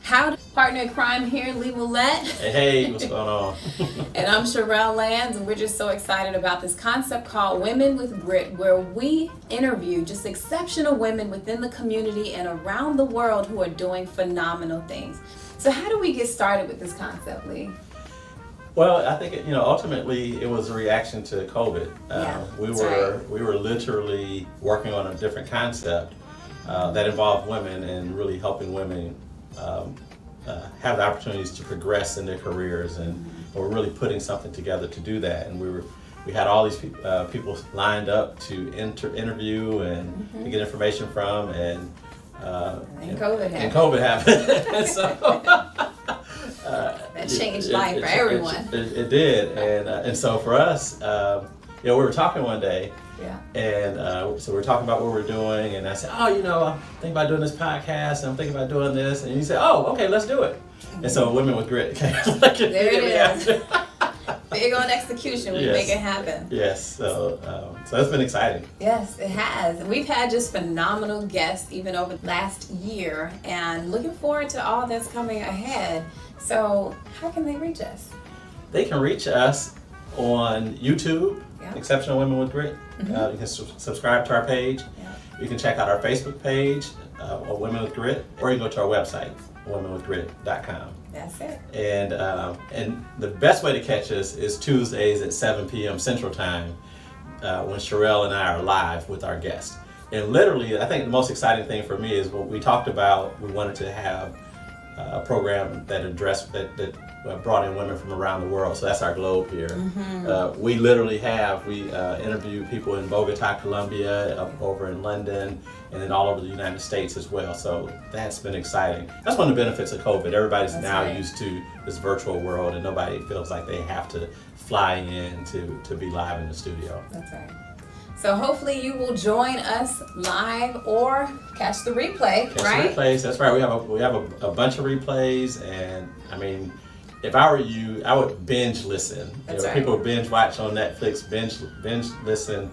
Howdy, partner in crime here, Lee Willette. Hey, what's going on? And I'm Sherelle Lands, and we're just so excited about this concept called Women with Grit, where we interview just exceptional women within the community and around the world who are doing phenomenal things. So how do we get started with this concept, Lee? Well, I think ultimately it was a reaction to COVID. We were literally working on a different concept that involved women and really helping women have the opportunities to progress in their careers, and we're really putting something together to do that. And we had all these people lined up to interview and to get information from, and COVID happened. And so that changed life for everyone. It did, and so for us, we were talking one day. Yeah. And so we're talking about what we're doing, and I said, I'm thinking about doing this podcast, and I'm thinking about doing this, and you said, okay, let's do it. And so Women with Grit came. There it is. Big on execution, we make it happen. Yes, so it's been exciting. Yes, it has. We've had just phenomenal guests even over the last year, and looking forward to all that's coming ahead. So how can they reach us? They can reach us on YouTube, Exceptional Women with Grit. You can subscribe to our page. You can check out our Facebook page, Women with Grit, or you can go to our website, womenwithgrit.com. That's it. And the best way to catch us is Tuesdays at 7 p.m. Central Time, when Sherelle and I are live with our guests. And literally, I think the most exciting thing for me is what we talked about. We wanted to have a program that addressed that brought in women from around the world. So that's our globe here. We literally interview people in Bogota, Colombia, over in London, and then all over the United States as well. So that's been exciting. That's one of the benefits of COVID. Everybody's used to this virtual world, and nobody feels like they have to fly in to be live in the studio. That's right. So hopefully you will join us live or catch the replay, right? Replays, that's right. We have a bunch of replays, and I mean, if I were you, I would binge listen. People binge watch on Netflix, binge listen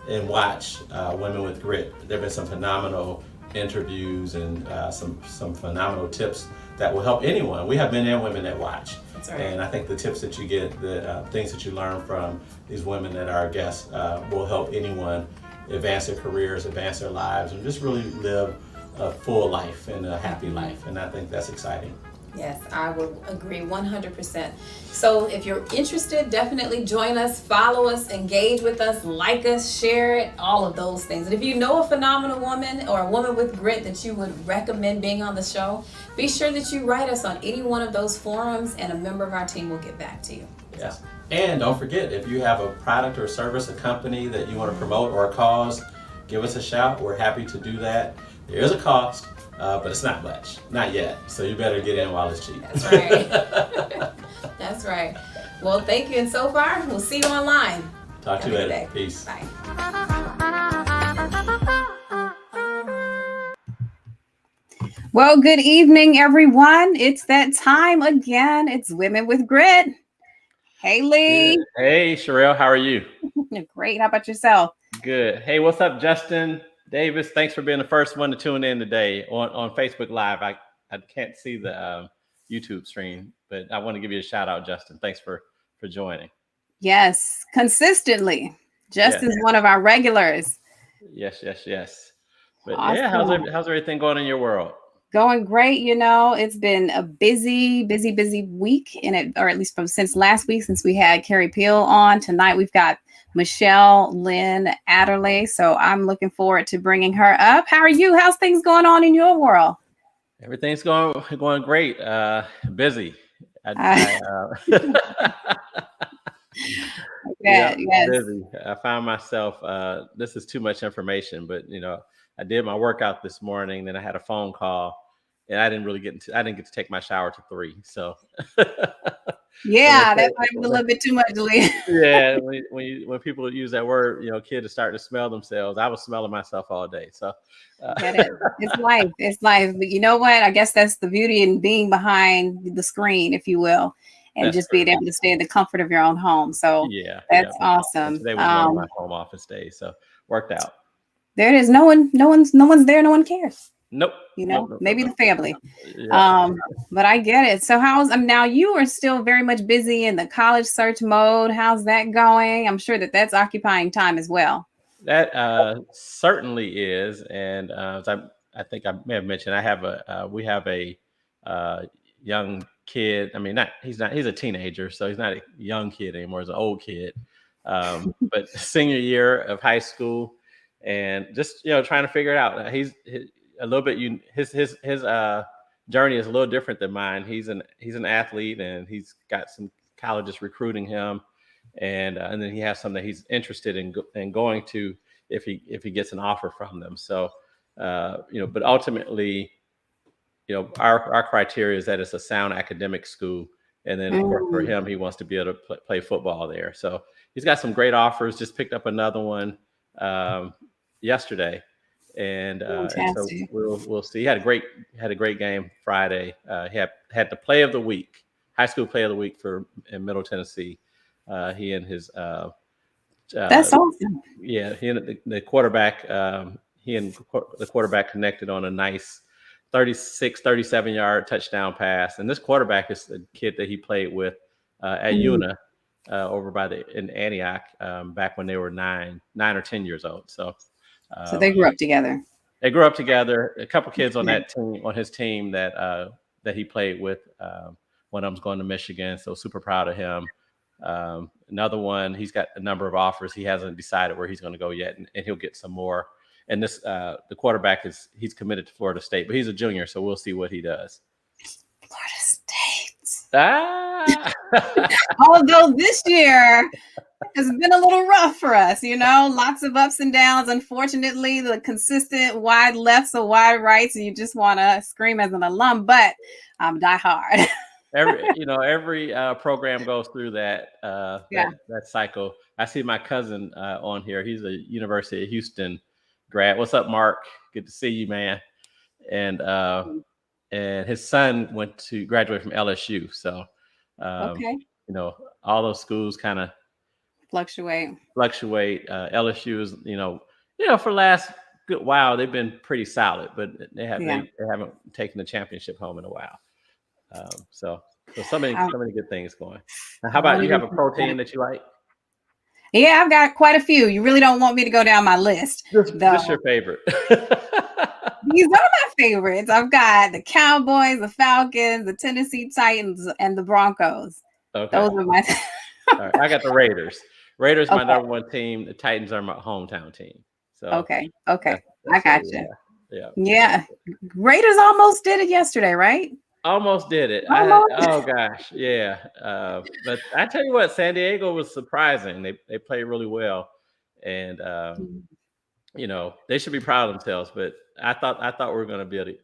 and watch Women with Grit. There have been some phenomenal interviews and some phenomenal tips that will help anyone. We have men and women that watch. That's right. And I think the tips that you get, the things that you learn from these women that are our guests will help anyone advance their careers, advance their lives, and just really live a full life and a happy life. And I think that's exciting. Yes, I will agree 100%. So if you're interested, definitely join us, follow us, engage with us, like us, share it, all of those things. And if you know a phenomenal woman or a woman with grit that you would recommend being on the show, be sure that you write us on any one of those forums, and a member of our team will get back to you. Yes. And don't forget, if you have a product or service, a company that you want to promote or a cause, give us a shout. We're happy to do that. There is a cost. But it's not much, not yet. So you better get in while it's cheap. That's right. That's right. Well, thank you. And so far, we'll see you online. Talk to you later. Peace. Bye. Well, good evening, everyone. It's that time again. It's Women with Grit. Hey, Lee. Good. Hey, Sherelle. How are you? Great. How about yourself? Good. Hey, what's up, Justin Davis? Thanks for being the first one to tune in today on Facebook Live. I can't see the YouTube stream, but I want to give you a shout out, Justin. Thanks for joining. Yes, consistently. Justin's one of our regulars. Yes. But awesome. Yeah, how's everything going in your world? Going great. It's been a busy week, or at least since last week, since we had Carrie Peel on. Tonight we've got Michelle Lynn Adderley. So I'm looking forward to bringing her up. How are you? How's things going on in your world? Everything's going great. Busy. Yes. Busy. I found myself, this is too much information, but I did my workout this morning, then I had a phone call, and I didn't get to take my shower till 3. So yeah, that might be a little bit too much, Lee. Yeah, when people use that word, kids are starting to smell themselves. I was smelling myself all day. So it's life. It's life. But you know what? I guess that's the beauty in being behind the screen, if you will, and that's just being able to stay in the comfort of your own home. So that's awesome. Today was one of my home office days, so worked out. There it is. No one's there. No one cares. Nope. Nope. Maybe the family. Yeah. But I get it. So now you are still very much busy in the college search mode. How's that going? I'm sure that's occupying time as well. That certainly is, and as I think I may have mentioned, we have a uh, young kid. I mean, he's a teenager, so he's not a young kid anymore. He's an old kid, but senior year of high school, and just trying to figure it out. He's a little bit. His journey is a little different than mine. He's an athlete, and he's got some colleges recruiting him, and then he has some that he's interested in going to if he gets an offer from them. So but ultimately, our criteria is that it's a sound academic school, and then for him, he wants to be able to play football there. So he's got some great offers. Just picked up another one yesterday, and so we'll see. He had a great game Friday. He had the play of the week, high school play of the week in Middle Tennessee. He and his that's awesome. Yeah, he and the quarterback. He and the quarterback connected on a nice 37 yard touchdown pass. And this quarterback is the kid that he played with at UNA over in Antioch back when they were 9 or 10 years old. So they grew up together. They grew up together. A couple kids on that team, on his team that he played with. One of them's going to Michigan, so super proud of him. Another one, he's got a number of offers. He hasn't decided where he's going to go yet, and he'll get some more. And this, the quarterback he's committed to Florida State, but he's a junior, so we'll see what he does. Florida State. Ah! Although this year has been a little rough for us, lots of ups and downs. Unfortunately, the consistent wide lefts or wide rights, and you just want to scream as an alum, but die hard. Every program goes through that cycle. I see my cousin on here. He's a University of Houston grad. What's up, Mark? Good to see you, man. And his son graduated from LSU. So, all those schools kind of fluctuate. LSU is, for the last good while, they've been pretty solid, but they haven't taken the championship home in a while. So many good things going. Now, how about you? Have a protein that you like? Yeah, I've got quite a few. You really don't want me to go down my list. What's your favorite? These are my favorites. I've got the Cowboys, the Falcons, the Tennessee Titans, and the Broncos. Okay. Those are my. All right. I got the Raiders. Raiders, my number one team. The Titans are my hometown team. So okay. I got you. Yeah. Raiders almost did it yesterday, right? Almost did it. Oh gosh, yeah. But I tell you what, San Diego was surprising. They played really well, and they should be proud of themselves. But I thought we were going to be able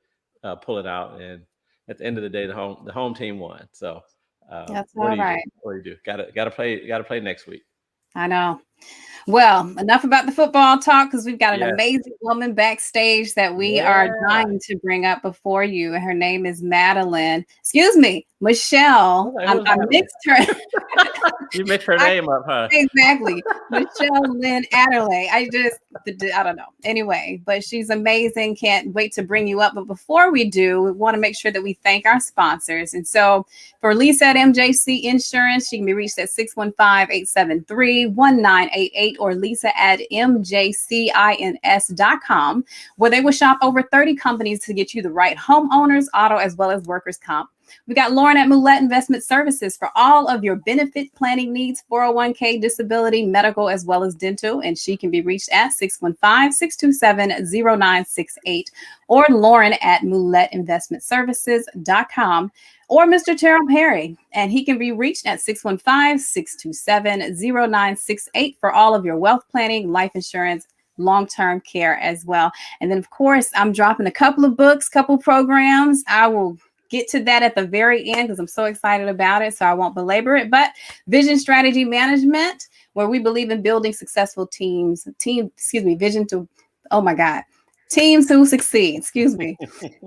to pull it out, and at the end of the day, the home team won. So that's all right. What do you do? Got to play next week. I know. Well, enough about the football talk, because we've got an amazing woman backstage that we are dying to bring up before you. Her name is Michelle. I mixed her. You mixed her name up, huh? Exactly. Michelle Lynn Adderley. I don't know. Anyway, but she's amazing. Can't wait to bring you up. But before we do, we want to make sure that we thank our sponsors. And so for Lisa at MJC Insurance, she can be reached at 615-873-1988 or Lisa at mjcins.com, where they will shop over 30 companies to get you the right homeowners, auto, as well as workers' comp. We got Lauren at Moulette Investment Services for all of your benefit planning needs, 401k, disability, medical, as well as dental. And she can be reached at 615-627-0968 or Lauren at MouletteInvestmentServices.com or Mr. Terrell Perry. And he can be reached at 615-627-0968 for all of your wealth planning, life insurance, long-term care as well. And then, of course, I'm dropping a couple of books, couple programs. I will get to that at the very end because I'm so excited about it, so I won't belabor it. But Vision Strategy Management, where we believe in building successful teams who succeed.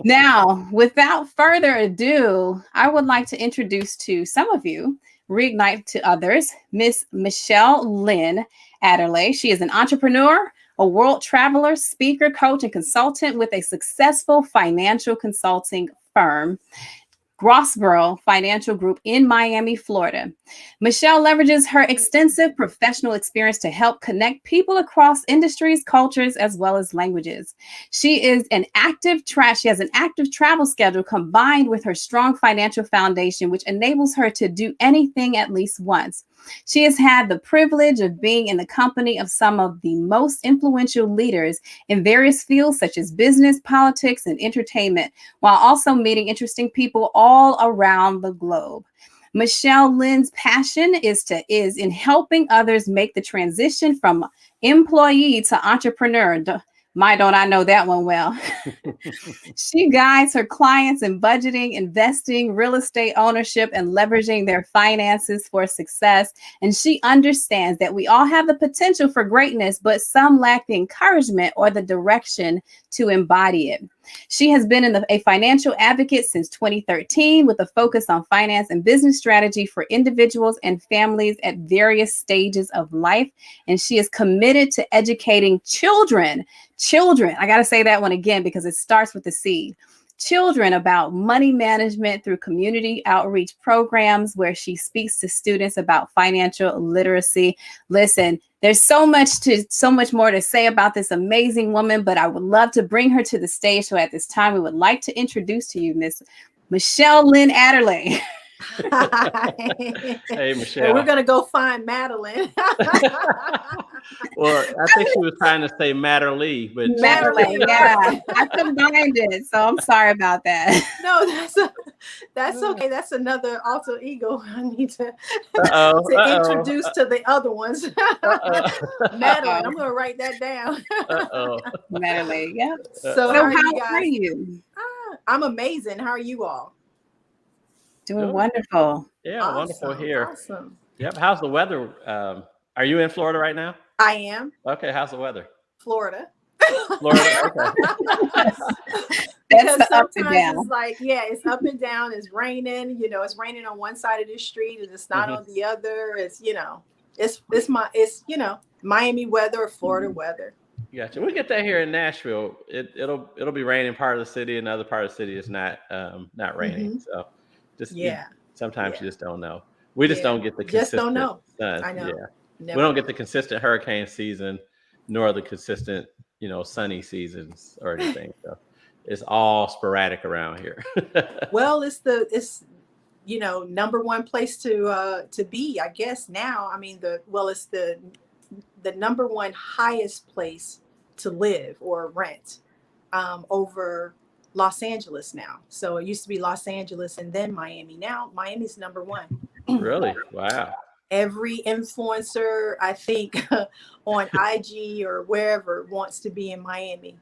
Now, without further ado, I would like to introduce to some of you, reignite to others, Miss Michelle Lynn Adderley. She is an entrepreneur, a world traveler, speaker, coach, and consultant with a successful financial consulting firm, Grossboro Financial Group in Miami, Florida. Michelle leverages her extensive professional experience to help connect people across industries, cultures, as well as languages. She has an active travel schedule combined with her strong financial foundation, which enables her to do anything at least once. She has had the privilege of being in the company of some of the most influential leaders in various fields such as business, politics, and entertainment, while also meeting interesting people all around the globe. Michelle Lynn's passion is in helping others make the transition from employee to entrepreneur. Don't I know that one well? She guides her clients in budgeting, investing, real estate ownership, and leveraging their finances for success. And she understands that we all have the potential for greatness, but some lack the encouragement or the direction to embody it. She has been a financial advocate since 2013 with a focus on finance and business strategy for individuals and families at various stages of life. And she is committed to educating children. I got to say that one again because it starts with the seed. Children about money management through community outreach programs where she speaks to students about financial literacy. Listen, there's so much more to say about this amazing woman, but I would love to bring her to the stage. So at this time, we would like to introduce to you Miss Michelle Lynn Adderley. Hey, Michelle. We're going to go find Madeline. Well, I think she was trying to say Matterly, but Madeline, yeah. I combined it, so I'm sorry about that. No, that's okay. That's another alter ego I need to introduce to the other ones. Madeline, I'm going to write that down. Madeline, yeah. So how are are you you? I'm amazing. How are you all? Doing wonderful. Yeah, Awesome, wonderful here. Awesome. Yep. How's the weather? Are you in Florida right now? I am. Okay. How's the weather? Florida. Florida. Okay. Because the up and sometimes down. it's like, yeah, it's up and down. It's raining. It's raining on one side of the street and it's not on the other. It's Miami weather or Florida weather. Gotcha. We get that here in Nashville. It'll be raining part of the city, and the other part of the city is not raining. So sometimes you just don't know. We just don't get the consistent. Just don't know. Sun. I know. Yeah. Never We don't know. get the consistent hurricane season, nor the consistent, sunny seasons or anything. So it's all sporadic around here. Well, it's number one place to be, I guess now. I mean, it's the number one highest place to live or rent over Los Angeles now. So it used to be Los Angeles and then Miami. Now Miami's number one. Really? Wow. Every influencer, I think, on IG or wherever wants to be in Miami.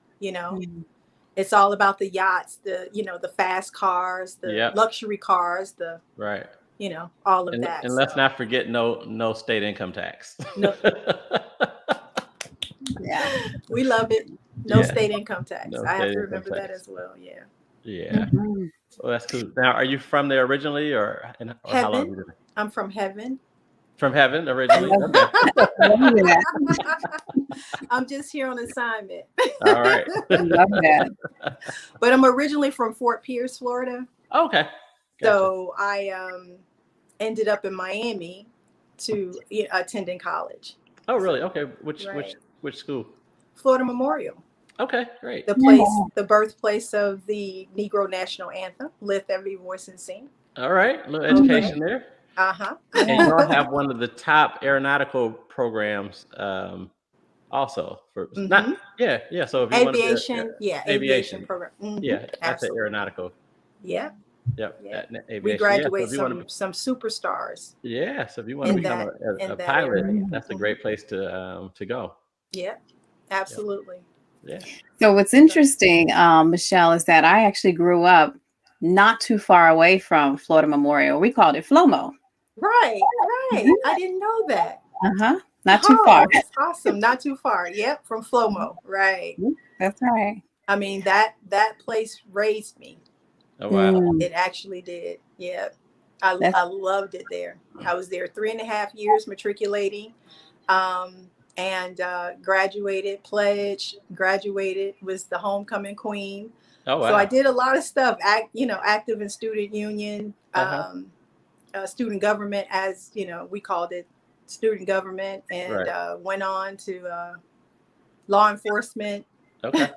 It's all about the yachts, the fast cars, the luxury cars, right. All of that. And let's not forget no state income tax. No. Yeah, we love it. No state income tax. I have to remember that as well. Yeah. Yeah. Mm-hmm. Well, that's cool. Now, are you from there originally, or how long have you been? I'm from Heaven. From Heaven originally? Okay. I'm just here on assignment. All right. Love that. But I'm originally from Fort Pierce, Florida. Okay. Gotcha. So I ended up in Miami to attending college. Oh, really? Okay. Which school? Florida Memorial. Okay, great. The birthplace of the Negro National Anthem, Lift Every Voice and Sing. All right, a little education there. Uh-huh. And you all have one of the top aeronautical programs also for So if you aviation, want to, aviation program. Mm-hmm. Yeah, that's an aeronautical. Yeah. Yep. Yeah. Aviation. We graduate some superstars. Yeah. So if you want to become a pilot, that's a great place to go. Yeah, absolutely. Yeah. So what's interesting, Michelle, is that I actually grew up not too far away from Florida Memorial. We called it FLOMO. Right. I didn't know that. Not too far. That's awesome. Not too far. Yep, from FLOMO. Right. That's right. I mean, that place raised me. Oh, wow. It actually did. Yeah. I loved it there. I was there 3.5 years matriculating. and graduated, pledged, graduated, was the homecoming queen. Oh, wow. So I did a lot of stuff, active in student union, student government, as we called it, student government, and Right. went on to law enforcement. Okay.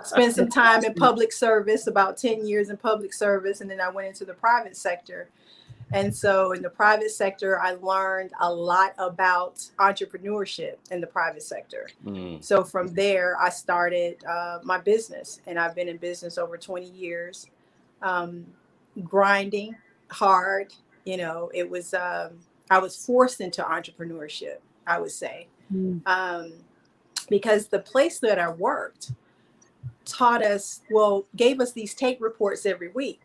Spent some time in public service, about 10 years in public service, and then I went into the private sector. And so in the private sector, I learned a lot about entrepreneurship in the private sector. So from there, I started my business, and I've been in business over 20 years, grinding hard. It was, I was forced into entrepreneurship, I would say, because the place that I worked gave us these tape reports every week.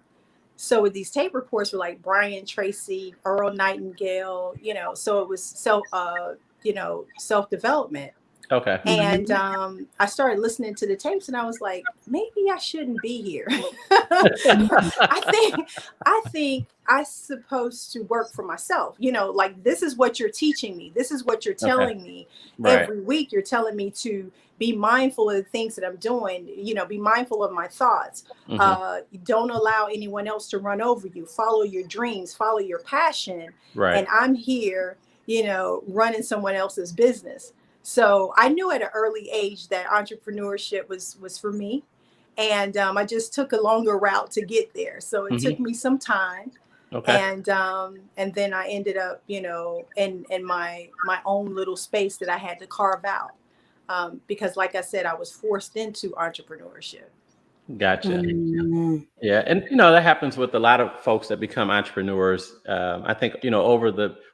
So with these tape reports were like Brian Tracy, Earl Nightingale, so it was self-development. Okay. And I started listening to the tapes, and I was like, maybe I shouldn't be here. I think I'm supposed to work for myself. Like, this is what you're teaching me. This is what you're telling me every week. You're telling me to be mindful of the things that I'm doing, be mindful of my thoughts. Don't allow anyone else to run over you. Follow your dreams, follow your passion. Right. And I'm here, running someone else's business. So I knew at an early age that entrepreneurship was for me. And I just took a longer route to get there. So it took me some time. Okay. And then I ended up, in my own little space that I had to carve out. Because like I said, I was forced into entrepreneurship. Gotcha. Yeah. And, that happens with a lot of folks that become entrepreneurs. I think,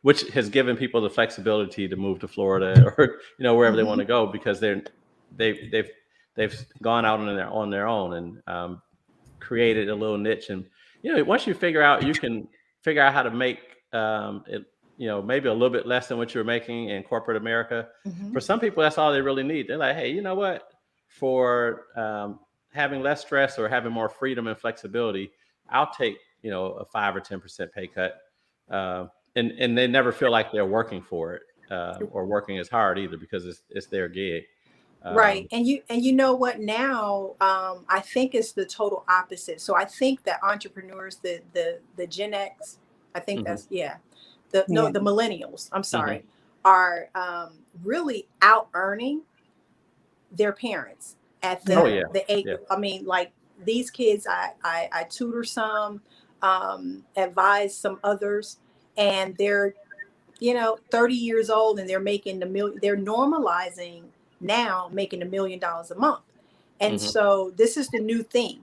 which has given people the flexibility to move to Florida or, wherever they want to go, because they've gone out on their own and created a little niche. And, once you can figure out how to make it, maybe a little bit less than what you're making in corporate America. For some people, that's all they really need. They're like, hey, you know what? For having less stress or having more freedom and flexibility, I'll take, a 5 or 10% pay cut. And they never feel like they're working for it or working as hard either, because it's their gig. Right. And you know what, now, I think it's the total opposite. So I think that entrepreneurs, the Gen X, I think that's, the millennials, I'm sorry, are really out earning their parents at the age. I mean, like, these kids, I tutor some, advise some others, and they're 30 years old, and they're making they're normalizing now making $1 million a month. And so this is the new thing,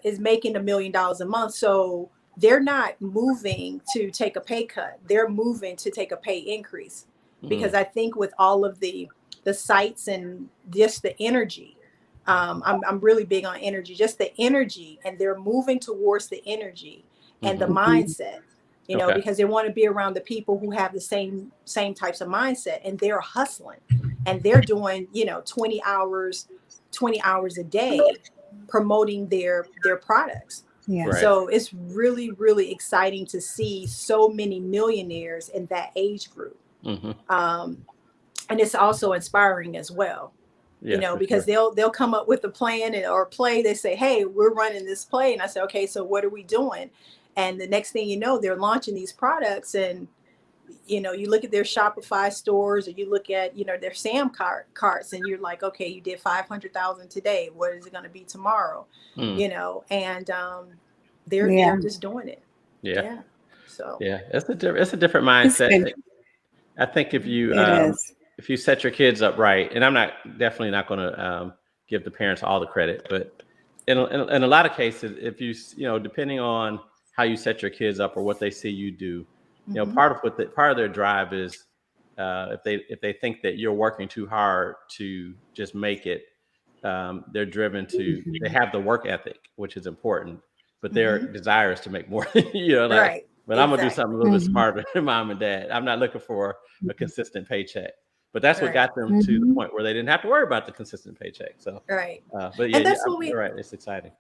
is making $1 million a month. So they're not moving to take a pay cut. They're moving to take a pay increase, because I think with all of the sites and just the energy, I'm really big on energy, just the energy, and they're moving towards the energy and the mindset, because they want to be around the people who have the same types of mindset, and they're hustling, and they're doing, 20 hours a day promoting their products. Yeah. Right. So it's really, really exciting to see so many millionaires in that age group. And it's also inspiring as well, because they'll come up with a plan or play. They say, hey, we're running this play. And I say, okay, so what are we doing? And the next thing you know, they're launching these products, and, you look at their Shopify stores, or you look at, their Sam carts, and you're like, okay, you did 500,000 today. What is it going to be tomorrow? And they're just doing it. Yeah. So it's a different mindset. I think if you set your kids up right, and I'm definitely not going to give the parents all the credit, but in a lot of cases, if you depending on how you set your kids up or what they see you do, part of their drive is if they think that you're working too hard to just make it, they're driven to, they have the work ethic, which is important, but their desire is to make more. Right. But I'm gonna do something a little bit smarter than mom and dad. I'm not looking for a consistent paycheck. But that's what got them to the point where they didn't have to worry about the consistent paycheck. So but yeah, you're right. It's exciting.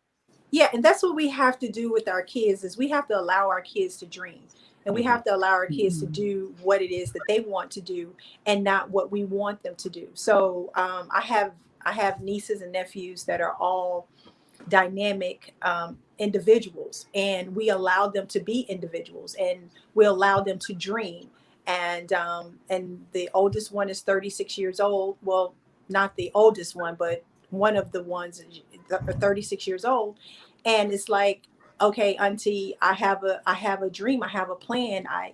Yeah, and that's what we have to do with our kids, is we have to allow our kids to dream. And we have to allow our kids to do what it is that they want to do and not what we want them to do. So I have nieces and nephews that are all dynamic individuals, and we allow them to be individuals, and we allow them to dream. And the oldest one is 36 years old. Well, not the oldest one, but one of the ones is 36 years old. And it's like, okay, auntie, I have a dream, I have a plan, I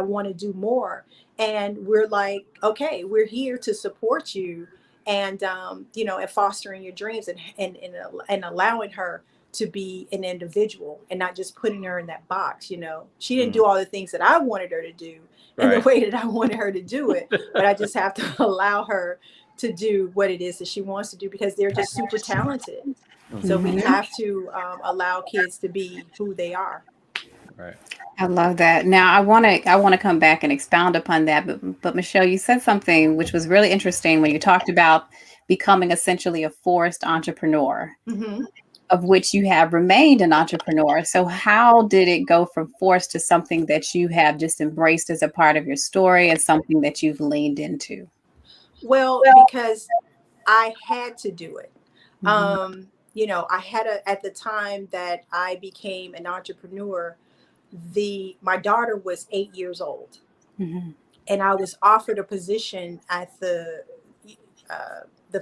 want to do more. And we're like, okay, we're here to support you, and and fostering your dreams, and allowing her to be an individual and not just putting her in that box. She didn't do all the things that I wanted her to do in the way that I wanted her to do it, but I just have to allow her to do what it is that she wants to do, because they're just super talented. So we have to allow kids to be who they are. Right. I love that. Now I want to come back and expound upon that. But Michelle, you said something which was really interesting when you talked about becoming essentially a forced entrepreneur, of which you have remained an entrepreneur. So how did it go from forced to something that you have just embraced as a part of your story and something that you've leaned into? Well, because I had to do it. I had at the time that I became an entrepreneur, my daughter was 8 years old, and I was offered a position at the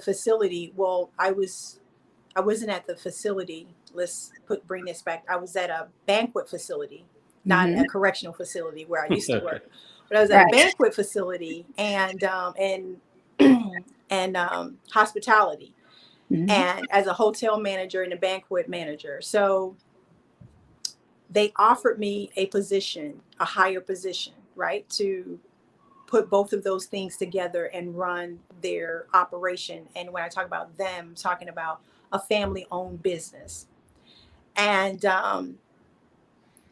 facility. Well, I wasn't at the facility. Let's bring this back. I was at a banquet facility, not a correctional facility where I used to work, but I was at a banquet facility and hospitality, and as a hotel manager and a banquet manager. So they offered me a position, a higher position, right, to put both of those things together and run their operation. And when I talk about them, I'm talking about a family-owned business. And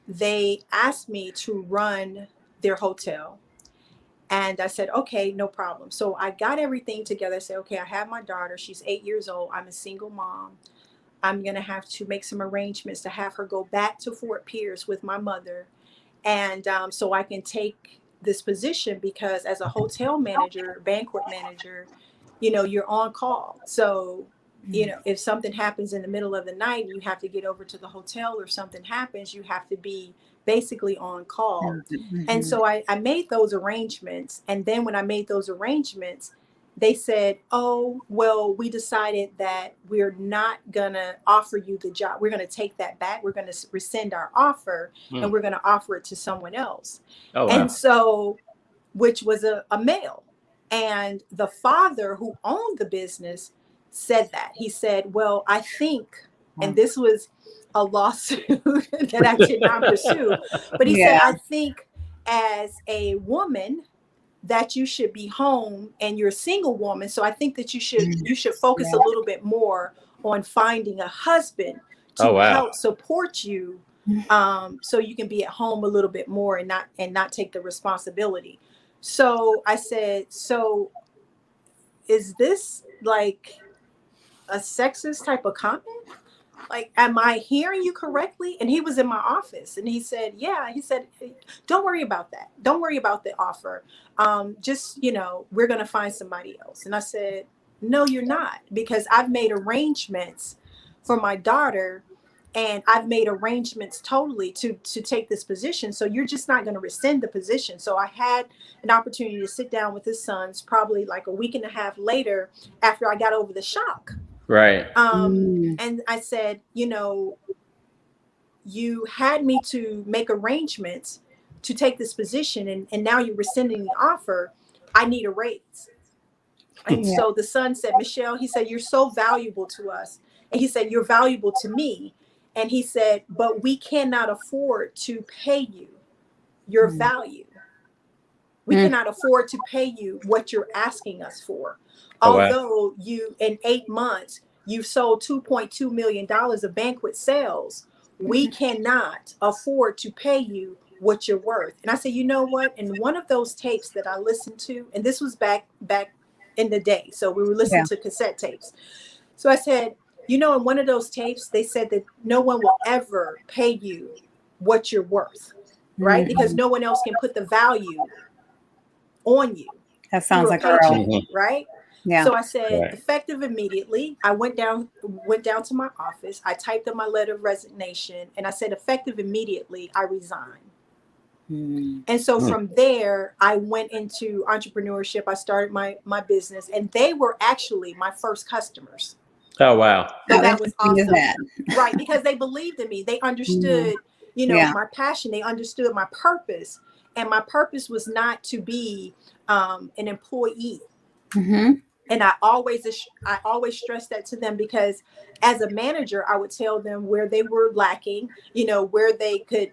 they asked me to run their hotel. And I said, okay, no problem. So I got everything together. I said, okay, I have my daughter. She's 8 years old. I'm a single mom. I'm going to have to make some arrangements to have her go back to Fort Pierce with my mother. And so I can take this position, because as a hotel manager, banquet manager, you're on call. So, if something happens in the middle of the night, you have to get over to the hotel, or something happens, you have to be basically on call. And so I made those arrangements. And then when I made those arrangements, they said, oh, well, we decided that we're not going to offer you the job. We're going to take that back. We're going to rescind our offer, and we're going to offer it to someone else. Oh, wow. And so, which was a male. And the father who owned the business said that. He said, well, I think, and this was a lawsuit that I did not pursue, but he said, I think as a woman, that you should be home, and you're a single woman. So I think that you should focus a little bit more on finding a husband to help support you, so you can be at home a little bit more and not take the responsibility. So I said, so is this like a sexist type of comment? Like, am I hearing you correctly? And he was in my office, and he said, yeah. He said, don't worry about that. Don't worry about the offer. Just, we're going to find somebody else. And I said, no, you're not, because I've made arrangements for my daughter, and I've made arrangements totally to take this position. So you're just not going to rescind the position. So I had an opportunity to sit down with his sons probably like a week and a half later, after I got over the shock. Right. And I said, you had me to make arrangements to take this position, and now you're rescinding the offer. I need a raise. And so the son said, Michelle, he said, you're so valuable to us. And he said, you're valuable to me. And he said, but we cannot afford to pay you your value. We cannot afford to pay you what you're asking us for. Although you, in 8 months, you've sold $2.2 million of banquet sales, we cannot afford to pay you what you're worth. And I said, you know what? In one of those tapes that I listened to, and this was back in the day, so we were listening to cassette tapes. So I said, in one of those tapes, they said that no one will ever pay you what you're worth. right? Mhm. Because no one else can put the value on you That sounds through a like a girl. paycheck, right? Yeah. So I said, Right. effective immediately. I went down to my office. I typed up my letter of resignation, and I said, effective immediately, I resign. Mm. And so Mm. from there, I went into entrepreneurship. I started my business, and they were actually my first customers. Oh, wow. So How that was interesting is awesome, that? right? Because they believed in me. They Mhm. understood, Yeah. my passion. They understood my purpose, and my purpose was not to be an employee. Hmm. And I always stress that to them, because as a manager, I would tell them where they were lacking, where they could,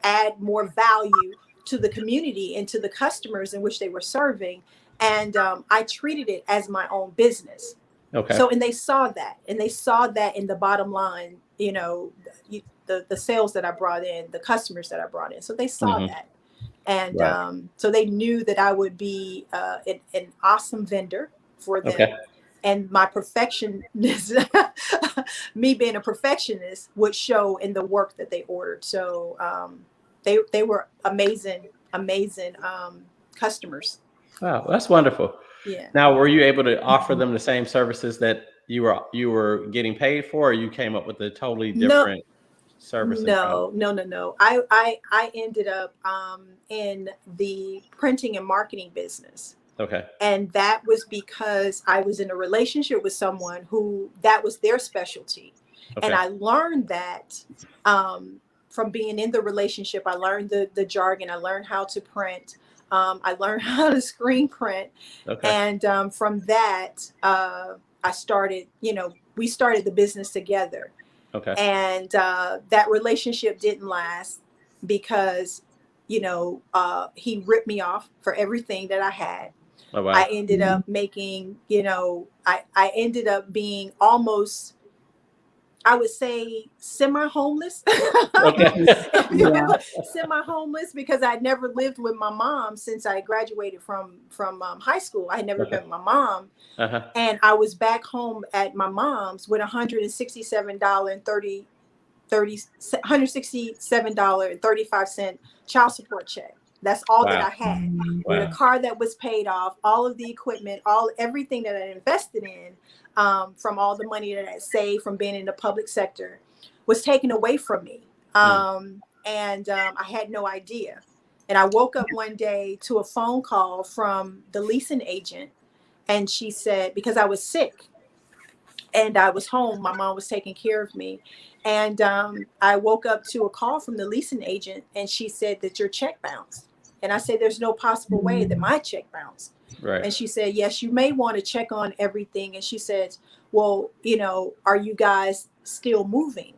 add more value to the community and to the customers in which they were serving. And I treated it as my own business. Okay. So, and they saw that, in the bottom line, the sales that I brought in, the customers that I brought in. So they saw Mhm. that. And Right. so they knew that I would be an awesome vendor for them. Okay. And my perfectionist, me being a perfectionist, would show in the work that they ordered. So they were amazing customers. Wow, that's wonderful. Yeah. Now, were you able to offer them the same services that you were getting paid for, or you came up with a totally No, different service and kind of? no. I ended up in the printing and marketing business. Okay. And that was because I was in a relationship with someone who that was their specialty. And Okay. I learned that from being in the relationship. I learned the jargon. I learned how to print. I learned how to screen print. Okay. And from that, I started, we started the business together. Okay. And that relationship didn't last because, he ripped me off for everything that I had. Oh, I wow. ended up making, I ended up being almost, I would say, semi-homeless. Okay. Yeah. Semi-homeless, because I'd never lived with my mom since I graduated from high school. I had never Okay. met my mom. Uh-huh. And I was back home at my mom's with $167.35 child support check. That's all that Wow. I had. With a Wow. car that was paid off, all of the equipment, everything that I invested in, from all the money that I saved from being in the public sector, was taken away from me. And I had no idea. And I woke up one day to a phone call from the leasing agent. And she said, because I was sick and I was home, my mom was taking care of me. And I woke up to a call from the leasing agent, and she said that your check bounced. And I said, there's no possible way that my check bounced. Right. And she said, yes, you may want to check on everything. And she said, well, are you guys still moving?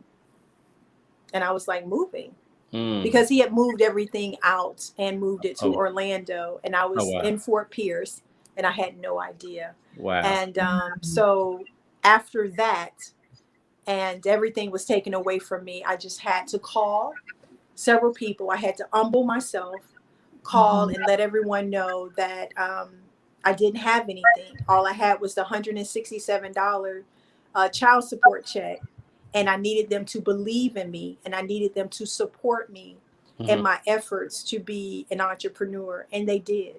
And I was like, moving? Mm. Because he had moved everything out and moved it to Oh. Orlando. And I Oh, was wow. in Fort Pierce, and I had no idea. Wow. And so after that, and everything was taken away from me, I just had to call several people. I had to humble myself, call and let everyone know that I didn't have anything. All I had was the $167 child support check. And I needed them to believe in me, and I needed them to support me in Mhm. my efforts to be an entrepreneur. And they did.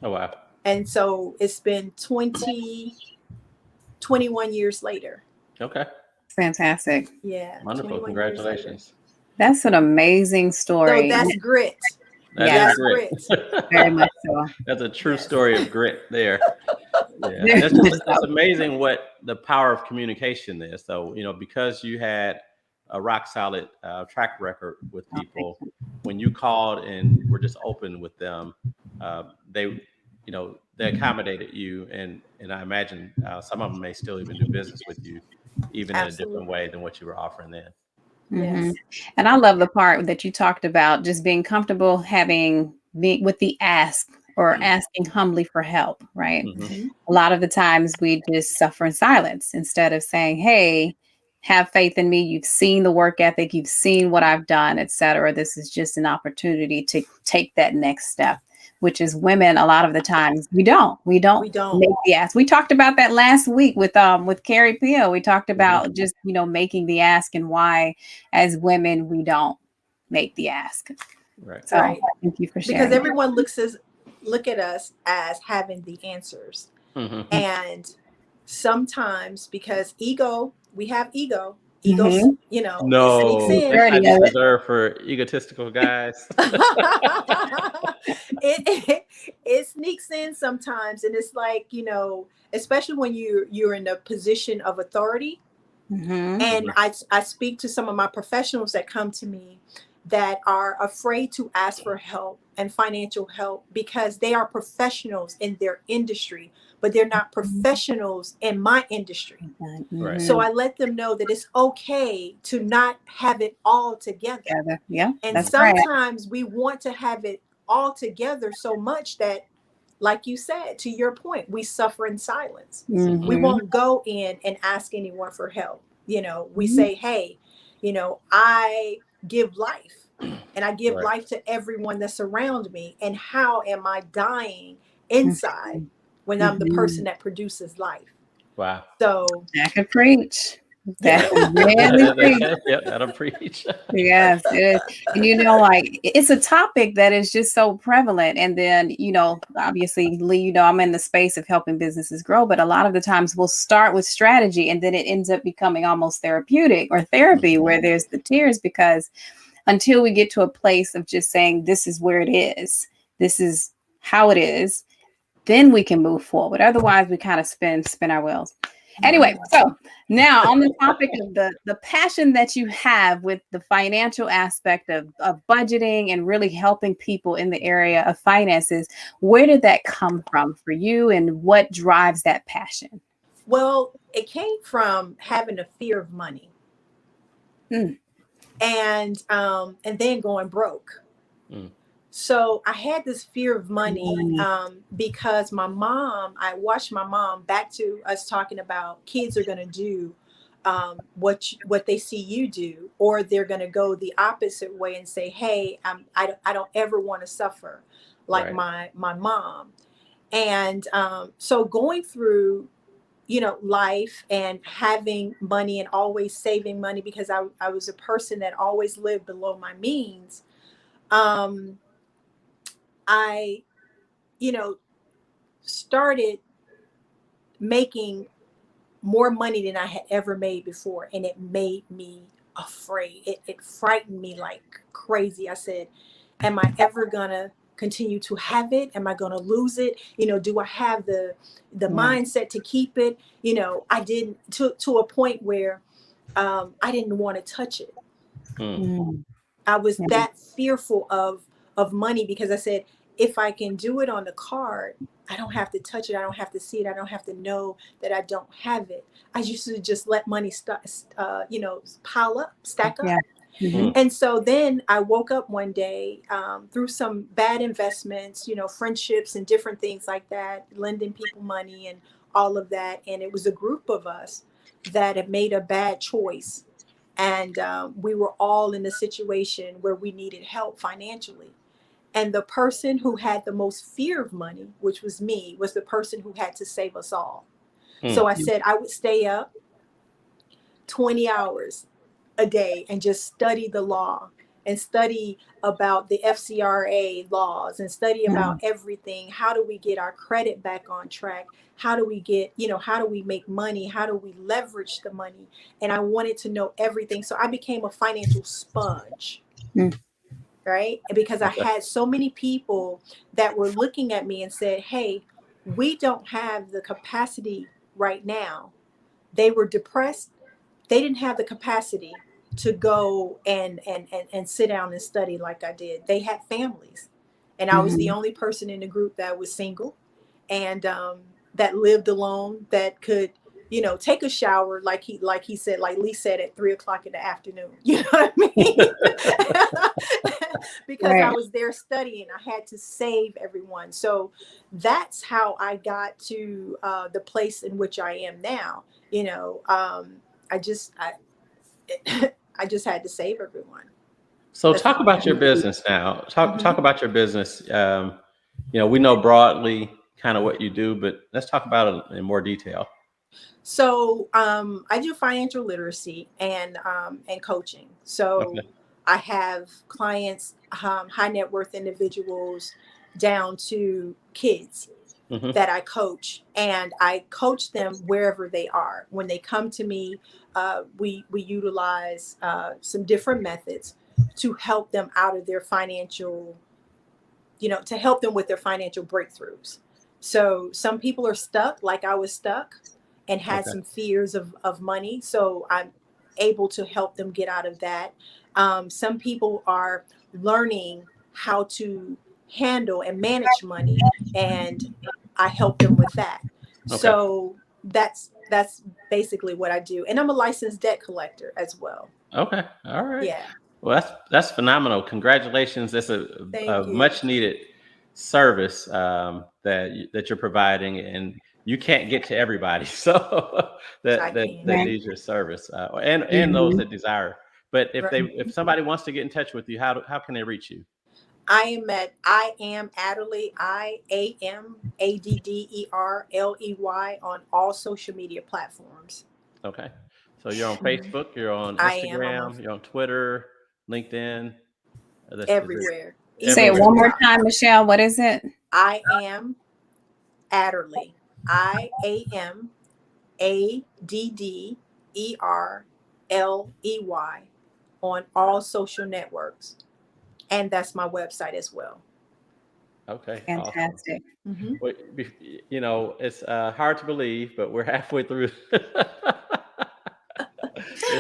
Oh, wow. And so it's been 21 years later. Okay. Fantastic. Yeah. Wonderful. 21 years later. Congratulations. That's an amazing So story. that's grit. That Yeah. is great. Very much so. That's a true Yes. story of grit there. Yeah. Very That's, much that's so. amazing what the power of communication is. So, because you had a rock solid track record with people, when you called and were just open with them, they, they accommodated you. And I imagine some of them may still even do business with you, even in a different Absolutely. way than what you were offering then. Mhm. Yes. And I love the part that you talked about just being comfortable with the ask or asking humbly for help, right? Mhm. Mhm. A lot of the times we just suffer in silence instead of saying, hey, have faith in me. You've seen the work ethic, you've seen what I've done, etc. This is just an opportunity to take that next step, which is women. A lot of the times we don't We don't. make the ask. We talked about that last week with Carrie Peel. We talked about just, making the ask and why as women we don't make the ask. Right. So Right. thank you for Because sharing. everyone look at us as having the answers. Mm-hmm. And sometimes because we have ego, Mhm. it sneaks No, in. that's Dirty not just of it. reserved for egotistical guys. it sneaks in sometimes, and it's like, especially when you're in a position of authority. Mhm. And I speak to some of my professionals that come to me that are afraid to ask for help and financial help because they are professionals in their industry, but they're not professionals in my industry. Right. So Mhm. I let them know that it's okay to not have it all together. Together. Yeah, And that's right. sometimes we want to have it all together so much that, like you said, to your point, we suffer in silence. We Mhm. won't go in and ask anyone for help. We say, hey, I give life, and I give Right. life to everyone that's around me. And how am I dying inside when I'm the person Mhm. that produces life? Wow. So, That could preach. yeah. That could really preach. Yep, that'll preach. Yes, it is. And like it's a topic that is just so prevalent. And then, obviously, Lee, I'm in the space of helping businesses grow, but a lot of the times we'll start with strategy and then it ends up becoming almost therapeutic or therapy where there's the tears because until we get to a place of just saying, this is where it is, this is how it is, then we can move forward. Otherwise, we kind of spin our wheels. Anyway, so now on the topic of the passion that you have with the financial aspect of budgeting and really helping people in the area of finances, where did that come from for you and what drives that passion? Well, it came from having a fear of money, Mm. and then going broke. Mm. So I had this fear of money, Money. because I watched my mom, back to us talking about kids are going to do what they see you do, or they're going to go the opposite way and say, hey, I don't ever want to suffer like Right. my mom. And so going through life and having money and always saving money, because I was a person that always lived below my means. I started making more money than I had ever made before, and it made me afraid. It frightened me like crazy. I said, am I ever gonna continue to have it? Am I gonna lose it? Do I have the Yeah. mindset to keep it? I didn't, to a point where I didn't want to touch it. Mm. Mm. I was Yeah. that fearful of money, because I said, if I can do it on the card, I don't have to touch it. I don't have to see it. I don't have to know that I don't have it. I used to just let money pile up, stack Yeah. up. Mhm. And so then I woke up one day, through some bad investments, friendships and different things like that, lending people money and all of that. And it was a group of us that had made a bad choice. And we were all in a situation where we needed help financially. And the person who had the most fear of money, which was me, was the person who had to save us all. So Mm. I said I would stay up 20 hours a day and just study the law and study about the FCRA laws and study about Mm. everything. How do we get our credit back on track? How do we how do we make money? How do we leverage the money? And I wanted to know everything. So I became a financial sponge. Mm. Right? Because I Okay. had so many people that were looking at me and said, hey, we don't have the capacity right now. They were depressed. They didn't have the capacity to go and sit down and study like I did. They had families. And I was the Mhm. only person in the group that was single, and that lived alone, that could take a shower, like he said, like Lee said, at 3 o'clock in the afternoon. You know what I mean? Because I Right. was there studying, I had to save everyone. So that's how I got to the place in which I am now. I just I just had to save everyone. So That's talk all I about had your to do. business now. Talk Mhm. about your business. We know broadly kind of what you do, but let's talk about it in more detail. So I do financial literacy and coaching. Okay. So I have clients, high net worth individuals down to kids Mhm. that I coach, and I coach them wherever they are. When they come to me, we utilize some different methods to help them out of their financial, to help them with their financial breakthroughs. So some people are stuck, like I was stuck, and had Okay. some fears of money. So I'm able to help them get out of that. Some people are learning how to handle and manage money, and I help them with that. Okay. So that's basically what I do. And I'm a licensed debt collector as well. Okay. All right. Yeah. Well, that's phenomenal. Congratulations. That's a Thank you. much needed service that you're providing, and you can't get to everybody, so I that can. that Right. needs your service, and those Mhm. that desire. But if Right. if somebody wants to get in touch with you, how can they reach you? I am Adderley, IAMADDERLEY on all social media platforms. Okay. So you're on Mhm. Facebook, you're on I am. I'm on Instagram, you're on Twitter, LinkedIn. Is it everywhere, even Say it everywhere? one more TikTok. time, Michelle. What is it? I am Adderley, IAMADDERLEY on all social networks. And that's my website as well. Okay, awesome. Fantastic. Hmm. Well, it's hard to believe, but we're halfway through. The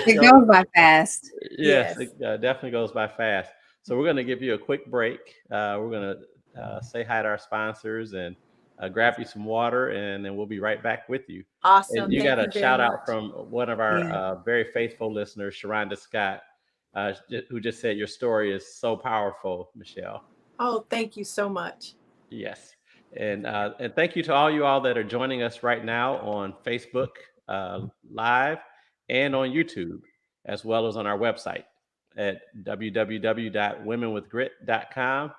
It show, goes by fast. yes, Yes. it definitely goes by fast. So we're going to give you a quick break. We're going to say hi to our sponsors and grab you some water, and then we'll be right back with you. And Awesome. you got Thank you a very shout out much. from one of our Yeah. very faithful listeners, Sharonda Scott, who just said your story is so powerful, Michelle. Oh, thank you so much. Yes. And thank you to all you all that are joining us right now on Facebook Live and on YouTube, as well as on our website at www.womenwithgrit.com.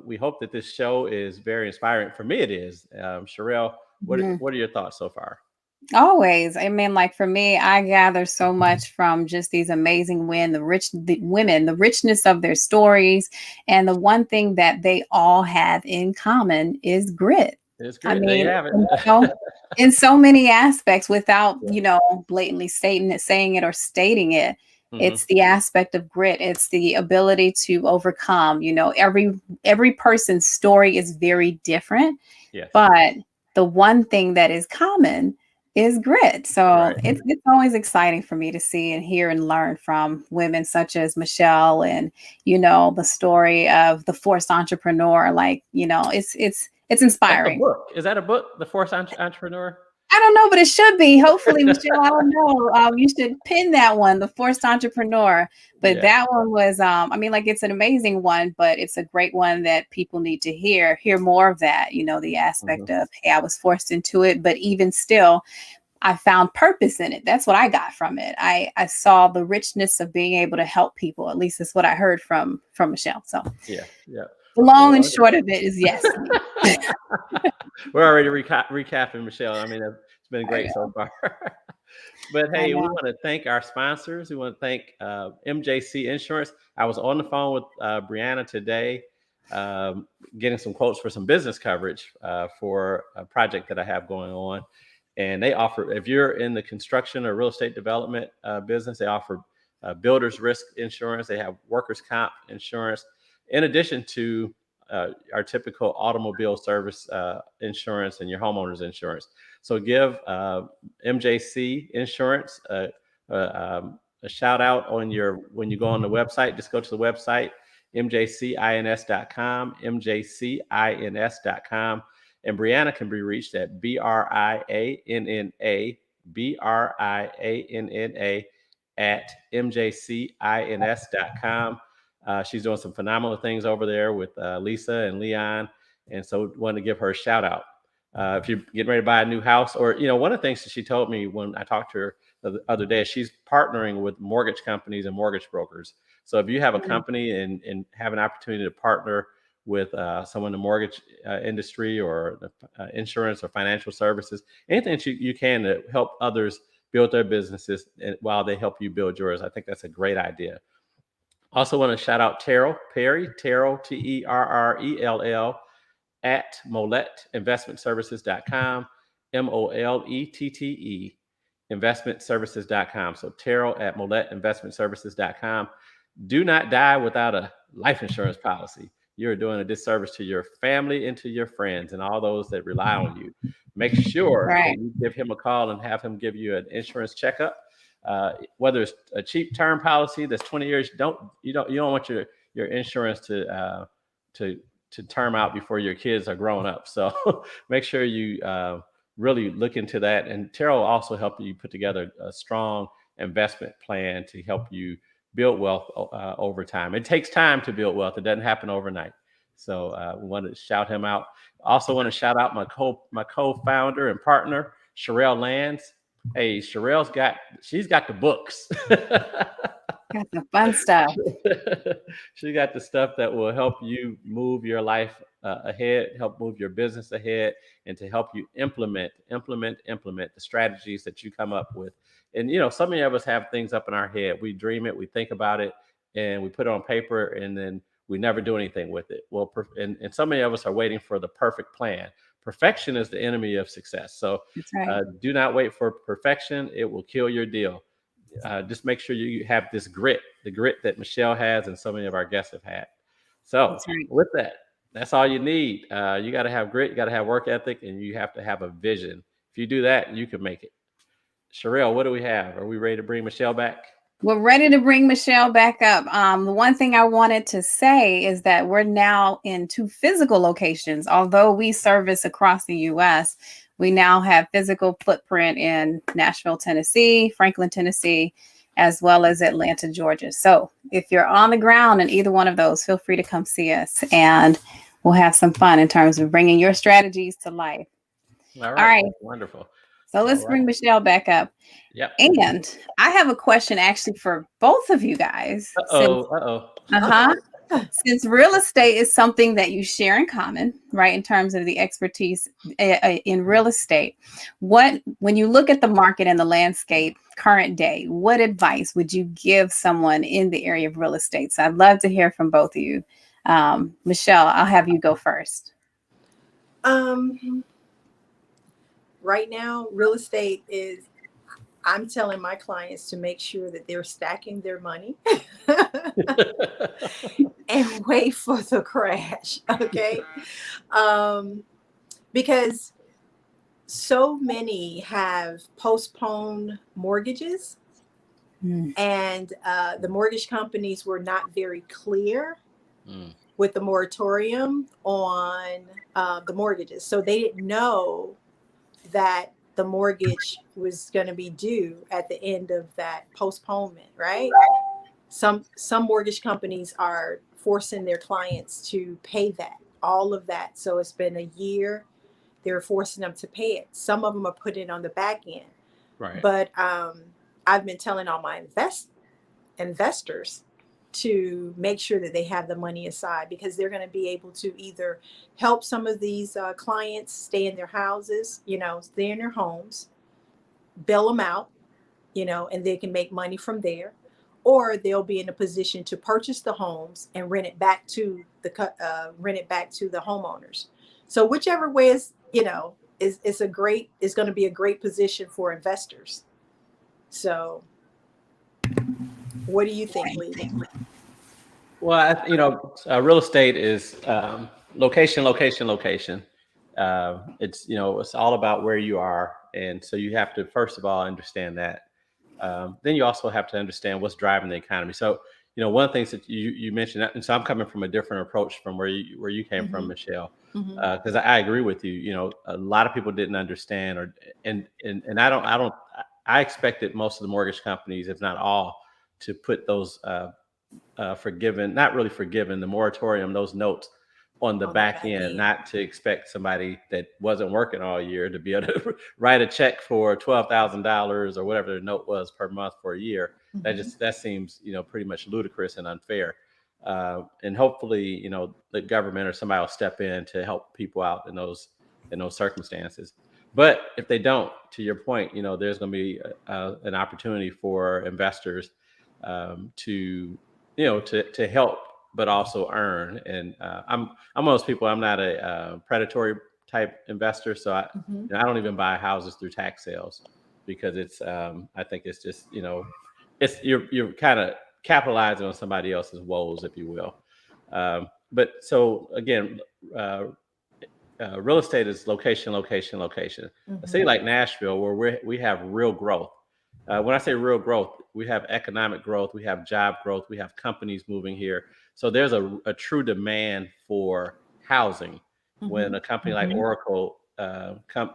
We hope that this show is very inspiring. For me, it is. Sherelle, Mhm. what are your thoughts so far? Always. I mean, like for me, I gather so much from just these amazing women, the richness of their stories. And the one thing that they all have in common is grit. It's I great. There you mean, have it. you know, in so many aspects without, Yeah. blatantly saying it or stating it. Hmm. It's the aspect of grit. It's the ability to overcome. Every person's story is very different, Yes. but the one thing that is common is grit. So Right. it's always exciting for me to see and hear and learn from women such as Michelle and the story of the forced entrepreneur. Like, it's That's a inspiring. book. Is that a book? The Force Entrepreneur? I don't know, but it should be. Hopefully, Michelle, I don't know. You should pin that one, the forced entrepreneur. But Yeah. that one was, like it's an amazing one, but it's a great one that people need to hear more of that. The aspect Mhm. of, hey, I was forced into it, but even still, I found purpose in it. That's what I got from it. I saw the richness of being able to help people. At least that's what I heard from Michelle. So Yeah. Yeah. the long and short Wonderful. of it is yes. We're already recapping, Michelle. I mean, it's been I great so far. But I hey, we know. want to thank our sponsors. We want to thank MJC Insurance. I was on the phone with Brianna today, getting some quotes for some business coverage for a project that I have going on. And they offer, if you're in the construction or real estate development business, they offer builder's risk insurance. They have workers' comp insurance, in addition to our typical automobile service insurance and your homeowner's insurance. So give MJC Insurance a shout out when you go on the website. Just go to the website, mjcins.com, mjcins.com. And Brianna can be reached at BRIANNA at mjcins.com. She's doing some phenomenal things over there with Lisa and Leon. And so wanted to give her a shout out. If you're getting ready to buy a new house, or, one of the things that she told me when I talked to her the other day, she's partnering with mortgage companies and mortgage brokers. So if you have a company and have an opportunity to partner with someone in the mortgage industry or the insurance or financial services, anything that you can to help others build their businesses while they help you build yours, I think that's a great idea. Also want to shout out Terrell Perry, Terrell, Terrell, at moletteinvestmentservices.com, MOLETTE, investmentservices.com. So Terrell at moletteinvestmentservices.com. Do not die without a life insurance policy. You're doing a disservice to your family and to your friends and all those that rely on you. Make sure that Right. you give him a call and have him give you an insurance checkup. Whether it's a cheap term policy that's 20 years, you don't want your insurance to term out before your kids are grown up. So make sure you really look into that. And Terrell will also help you put together a strong investment plan to help you build wealth over time. It takes time to build wealth. It doesn't happen overnight. So we want to shout him out. Also want to shout out my co-founder and partner, Sherelle Lands. Hey, she's got the books. Got the fun stuff. She got the stuff that will help you move your life ahead, help move your business ahead, and to help you implement the strategies that you come up with. And so many of us have things up in our head. We dream it, we think about it, and we put it on paper, and then we never do anything with it. Well, and so many of us are waiting for the perfect plan. Perfection is the enemy of success. So That's right. do not wait for perfection. It will kill your deal. Just make sure you have this grit, the grit that Michelle has and so many of our guests have had. So That's right. with that, that's all you need. You got to have grit, you got to have work ethic, and you have to have a vision. If you do that, you can make it. Sherelle, what do we have? Are we ready to bring Michelle back? We're ready to bring Michelle back up. The one thing I wanted to say is that we're now in 2 physical locations. Although we service across the U.S., we now have physical footprint in Nashville, Tennessee, Franklin, Tennessee, as well as Atlanta, Georgia. So if you're on the ground in either one of those, feel free to come see us, and we'll have some fun in terms of bringing your strategies to life. All All right. Wonderful. So let's bring Michelle back up. Yep. And I have a question actually for both of you guys. Since real estate is something that you share in common, right, in terms of the expertise in real estate, when you look at the market and the landscape current day, what advice would you give someone in the area of real estate? So I'd love to hear from both of you. Michelle, I'll have you go first. Right now, real estate is, I'm telling my clients to make sure that they're stacking their money and wait for the crash. Okay. Because so many have postponed mortgages, and the mortgage companies were not very clear with the moratorium on the mortgages. So they didn't know that the mortgage was going to be due at the end of that postponement, right? Some mortgage companies are forcing their clients to pay that, all of that. So it's been a year, they're forcing them to pay it. Some of them are putting it on the back end. Right. But I've been telling all my investors to make sure that they have the money aside, because they're going to be able to either help some of these clients stay in their houses, stay in their homes, bail them out, and they can make money from there, or they'll be in a position to purchase the homes and rent it back to the homeowners. So whichever way is going to be a great position for investors. So what do you think, Lee? Well, real estate is location. It's all about where you are. And so you have to, first of all, understand that. Then you also have to understand what's driving the economy. So, one of the things that you mentioned, and so I'm coming from a different approach from where you came from, Michelle, because I agree with you. A lot of people didn't understand, and I expected most of the mortgage companies, if not all, to put those the moratorium, those notes on the back end, not to expect somebody that wasn't working all year to be able to write a check for $12,000 or whatever the note was per month for a year. That seems, pretty much ludicrous and unfair. And hopefully, the government or somebody will step in to help people out in those circumstances. But if they don't, to your point, there's going to be an opportunity for investors to to help, but also earn. And I'm one of those people. I'm not a predatory type investor, so Mhm. I don't even buy houses through tax sales because it's I think it's just it's you're kind of capitalizing on somebody else's woes, if you will. But so again, uh, real estate is location, location, location. A city Mhm. like Nashville, where we have real growth. When I say real growth, we have economic growth, we have job growth, we have companies moving here. So there's a true demand for housing. When Mhm. a company like Mhm. Oracle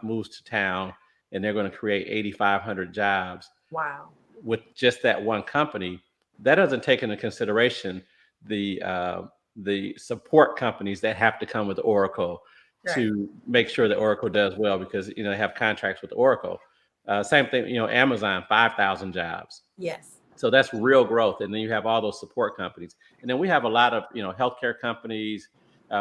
moves to town and they're going to create 8,500 jobs Wow. with just that one company, that doesn't take into consideration the uh, the support companies that have to come with Oracle Right. to make sure that Oracle does well because they have contracts with Oracle. Same thing, Amazon, 5,000 jobs. Yes. So that's real growth, and then you have all those support companies, and then we have a lot of healthcare companies.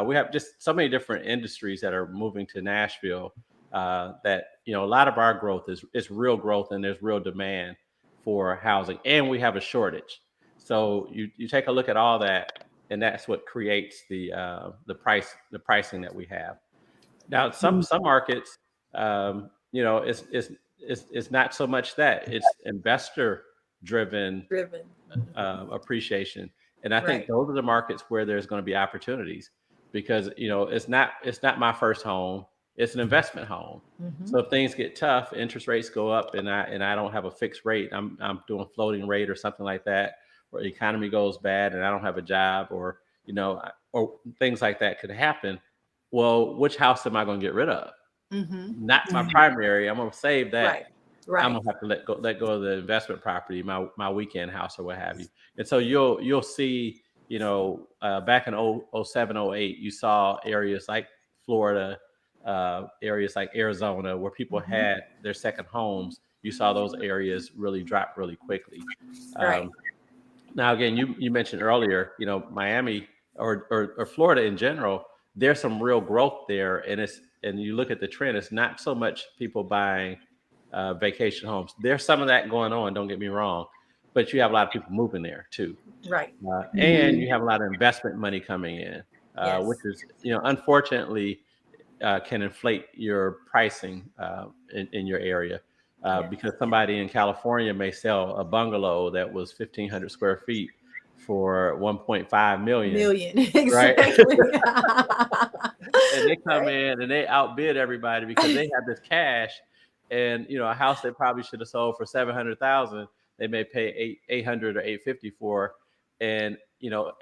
We have just so many different industries that are moving to Nashville. That a lot of our growth is real growth, and there's real demand for housing, and we have a shortage. So you take a look at all that, and that's what creates the pricing that we have. Now, some markets, it's not so much that it's investor driven Driven. appreciation, and I think Right. those are the markets where there's going to be opportunities because it's not my first home; it's an investment home. Mhm. So if things get tough, interest rates go up, and I don't have a fixed rate. I'm doing floating rate or something like that, or the economy goes bad and I don't have a job, or things like that could happen. Well, which house am I going to get rid of? Mhm. Not my primary. I'm going to save that. Right. I'm Right. gonna have to let go of the investment property, my weekend house or what have you. And so you'll see, back in 07, 08, you saw areas like Florida, areas like Arizona, where people Mhm. had their second homes. You saw those areas really drop really quickly. Right. Um, Now, again, you mentioned earlier, Miami or Florida in general, there's some real growth there, and you look at the trend, it's not so much people buying vacation homes. There's some of that going on. Don't get me wrong, but you have a lot of people moving there too, Right. and Mhm. you have a lot of investment money coming in, which Yes. is unfortunately can inflate your pricing in your area. Yes. Because somebody in California may sell a bungalow that was 1,500 square feet for 1.5 million, Million. right? Exactly. And they come Right. in and they outbid everybody because they have this cash, and a house they probably should have sold for 700,000, they may pay 800 or 850 for, and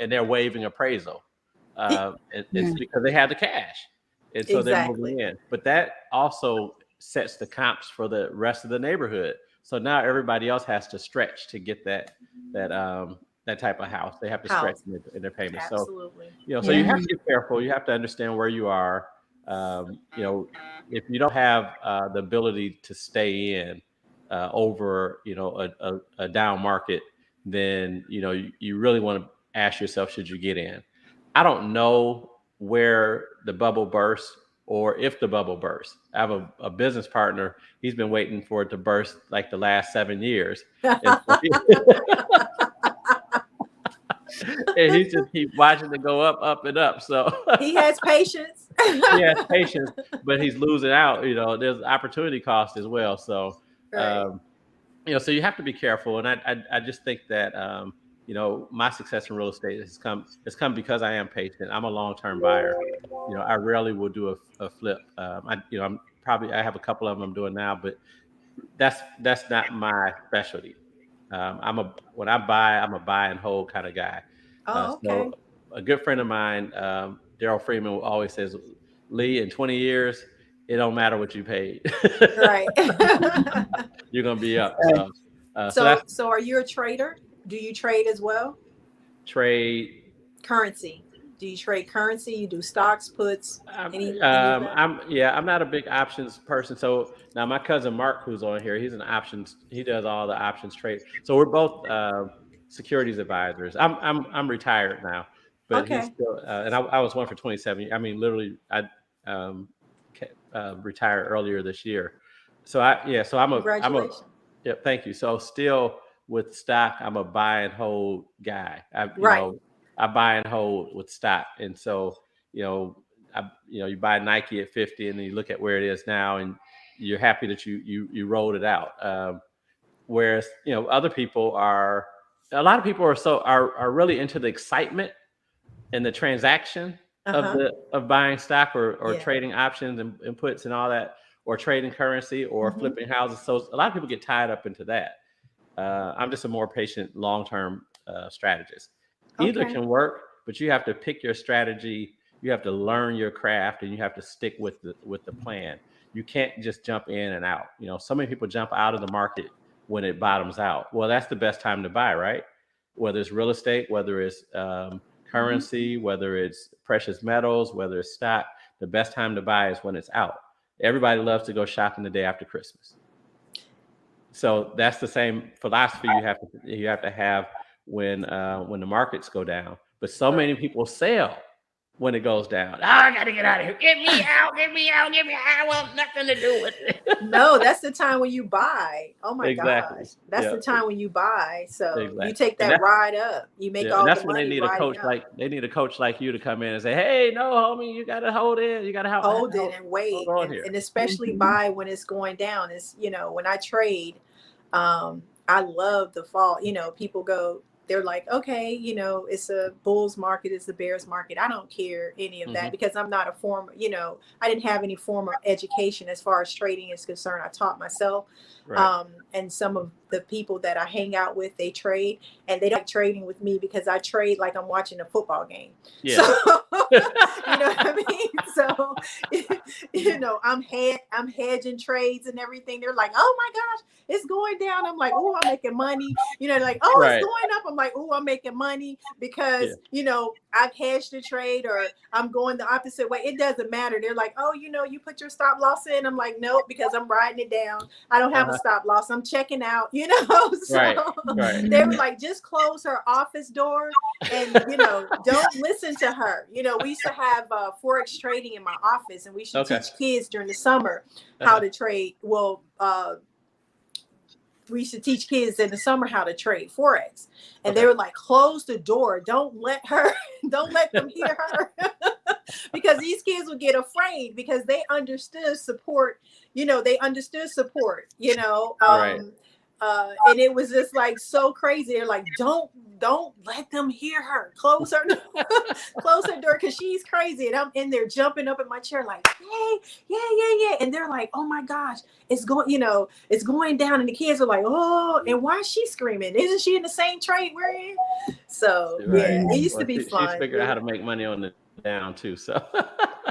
they're waiving appraisal. It's Mhm. because they have the cash, and so they're moving Exactly. in. But that also sets the comps for the rest of the neighborhood. So now everybody else has to stretch to get that type of house. They have to stretch House. in their payments. So Absolutely. so you Yeah. have to be careful. You have to understand where you are. Um, you know, if you don't have the ability to stay in over, a down market, then you really want to ask yourself, should you get in? I don't know where the bubble bursts or if the bubble bursts. I have a business partner. He's been waiting for it to burst like the last 7 years, and so and he just keep watching it go up, up and up. So He has patience. he has patience, but he's losing out. There's opportunity cost as well. So, Right. um, so you have to be careful. And I just think that, my success in real estate has come because I am patient. I'm a long term buyer. I rarely will do a flip. I have a couple of them I'm doing now, but that's not my specialty. When I buy, I'm a buy and hold kind of guy. Oh, So okay. a good friend of mine, Daryl Freeman, always says, "Lee, in 20 years, it don't matter what you paid, Right. you're gonna be up." Right. So So that's so are you a trader? Do you trade as well? trade. Currency. Do you trade currency? You do stocks, puts, I'm, any of that? I'm not a big options person. So now my cousin Mark, who's on here, he's an options. He does all the options trade. So we're both securities advisors. I'm retired now, but he's Okay. still. And I was one for 27 years. I mean, literally, I um, retired earlier this year. So I'm a Congratulations. yeah. Thank you. So still. with stock, I'm a buy and hold guy. Right. I buy and hold with stock. And so, you buy Nike at 50 and then you look at where it is now and you're happy that you rolled it out. Whereas, other people a lot of people are really into the excitement and the transaction Uh-huh. of buying stock or Yeah. trading options and puts and all that, or trading currency or Mhm. flipping houses. So a lot of people get tied up into that. I'm just a more patient, long-term strategist. Either Okay. can work, but you have to pick your strategy. You have to learn your craft, and you have to stick with the plan. You can't just jump in and out. So many people jump out of the market when it bottoms out. Well, that's the best time to buy, right? Whether it's real estate, whether it's Mhm. currency, whether it's precious metals, whether it's stock, the best time to buy is when it's out. Everybody loves to go shopping the day after Christmas. So that's the same philosophy you have to have when the markets go down. But so many Right. people sell when it goes down. Oh, I got to get out of here. Get me out. Get me out. Get me out. I want nothing to do with it. No, that's the time when you buy. Oh my Exactly. gosh. That's Yeah. the time when you buy. So you Exactly. take And that ride up. You make and all the that's when they money need a riding coach up. like you to come in and say, "Hey, no, homie, you got to hold in. You got to Hold it hold, and hold wait. on And here." especially Mhm. buy when it's going down. It's, when I trade, I love the fall. People go, they're like, okay, it's a bull's market, it's a bear's market. I don't care any of that Hmm. because I'm not I didn't have any formal education as far as trading is concerned. I taught myself. Right. And some of the people that I hang out with, they trade, and they don't like trading with me because I trade like I'm watching a football game. So, Yeah. you know what I mean? So, I'm hedging trades and everything. They're like, oh my gosh, it's going down. I'm like, oh, I'm making money. Like, oh, it's Right. going up. I'm like, oh, I'm making money Yeah. because, I've hedged the trade or I'm going the opposite way. It doesn't matter. They're like, oh, you put your stop loss in. I'm like, nope, because I'm riding it down. I don't have a Uh-huh. stop loss. I'm checking out, Right. So Right. they were Mhm. like, just close her office door and, don't listen to her. We used to have Forex trading in my office and we should Okay. teach kids during the summer how Uh-huh. to trade. Well, we used to teach kids in the summer how to trade Forex. And they Okay. were like, close the door. Don't let her, don't let them hear her. Because these kids would get afraid because they understood support, they understood support, Right. and it was just like so crazy. They're like, don't let them hear her. Close her, close her door because she's crazy. And I'm in there jumping up in my chair, like, hey, yeah. And they're like, oh my gosh, it's going down. And the kids are like, oh, and why is she screaming? Isn't she in the same trade we're in? So Right. yeah, it used Well, to be she's fun. figured out how to make money on the down too. So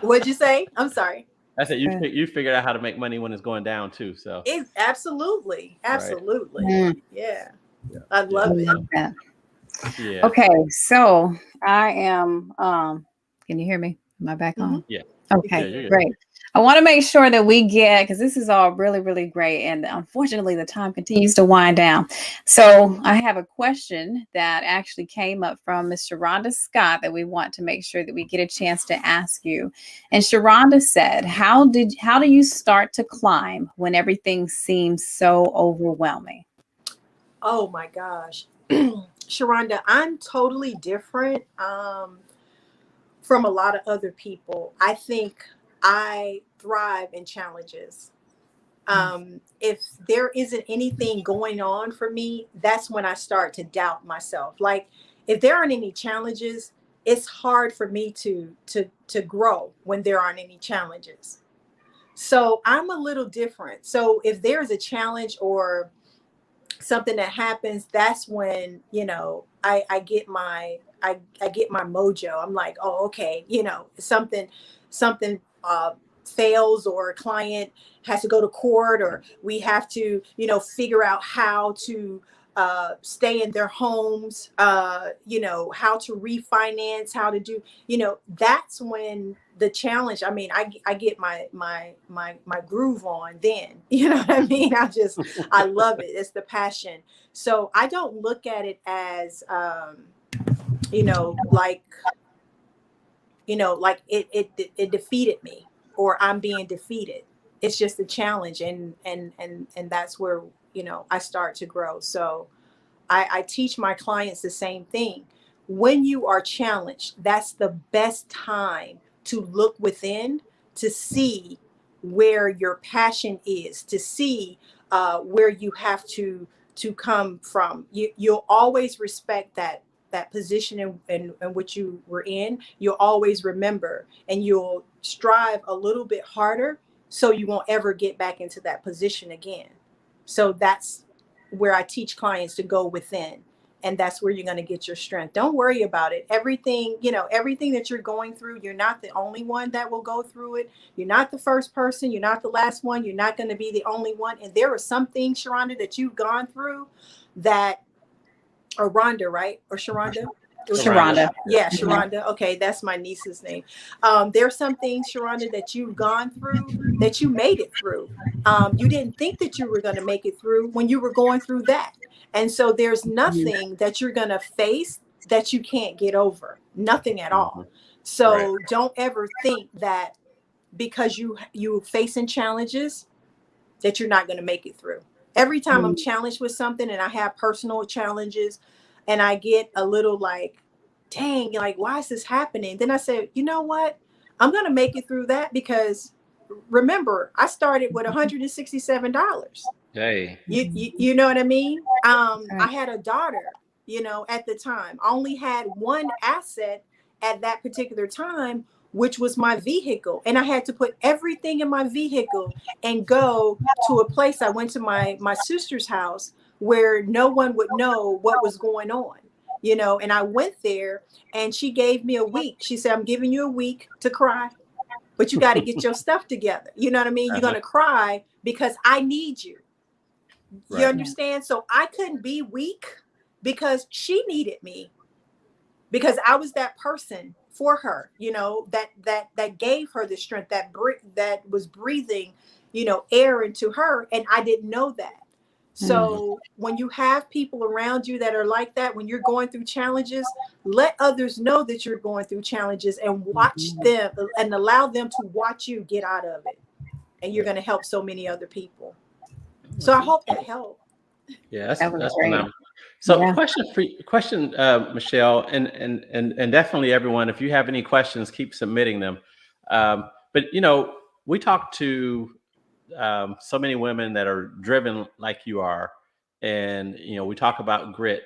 What'd you say? I'm sorry. I said you figured out how to make money when it's going down too. So It absolutely, right. absolutely. Mm, Yeah. Yeah. I Yeah. I love it. love that. Yeah. Okay, so I am can you hear me? Am I back Hmm. on? Yeah. You Yeah. Okay, can. You're good. great. I want to make sure that we get, because this is all really, really great. And unfortunately, the time continues to wind down. So I have a question that actually came up from Miss Sharonda Scott that we want to make sure that we get a chance to ask you. And Sharonda said, how do you start to climb when everything seems so overwhelming? Oh my gosh. Sharonda, I'm totally different from a lot of other people. I think I thrive in challenges. If there isn't anything going on for me, that's when I start to doubt myself. Like if there aren't any challenges, it's hard for me to grow when there aren't any challenges. So I'm a little different. So if there's a challenge or something that happens, that's when, I get I get my mojo. I'm like, oh, okay, something fails or a client has to go to court or we have to, figure out how to stay in their homes, how to refinance, how to do, that's when the challenge, I mean, I get my groove on then, you know what I mean? I love it. It's the passion. So I don't look at it as, like, like it defeated me or I'm being defeated. It's just a challenge. And that's where, I start to grow. So, I teach my clients the same thing. When you are challenged, that's the best time to look within, to see where your passion is, to see where you have to come from. You'll always respect that position in which you were in. You'll always remember, and you'll strive a little bit harder so you won't ever get back into that position again. So that's where I teach clients to go within. And that's where you're going to get your strength. Don't worry about it. Everything, everything that you're going through, you're not the only one that will go through it. You're not the first person. You're not the last one. You're not going to be the only one. And there are some things, Sharonda, that you've gone through that, or Rhonda, right? Or Sharonda? Sharonda. Yeah, Sharonda. Okay, that's my niece's name. There are some things, Sharonda, that you've gone through that you made it through. You didn't think that you were going to make it through when you were going through that. And so there's nothing that you're going to face that you can't get over. Nothing at all. So don't ever think that because you facing challenges that you're not going to make it through. Every time I'm challenged with something, and I have personal challenges, and I get a little like, dang, like, why is this happening? Then I say, you know what? I'm going to make it through that, because remember, I started with $167. Hey. You know what I mean? I had a daughter, at the time. I only had one asset at that particular time, which was my vehicle. And I had to put everything in my vehicle and go to a place. I went to my sister's house where no one would know what was going on, and I went there, and she gave me a week. She said, I'm giving you a week to cry, but you got to get your stuff together. You know what I mean? You're going to cry because I need you. You understand? So I couldn't be weak because she needed me, because I was that person for her, that gave her the strength, that was breathing, air into her. And I didn't know that. So when you have people around you that are like that, when you're going through challenges, let others know that you're going through challenges, and watch them and allow them to watch you get out of it. And you're going to help so many other people. So I hope that helped. Yeah, that's great. phenomenal. So question, Michelle, and definitely everyone, if you have any questions, keep submitting them. But we talk to so many women that are driven like you are, and we talk about grit.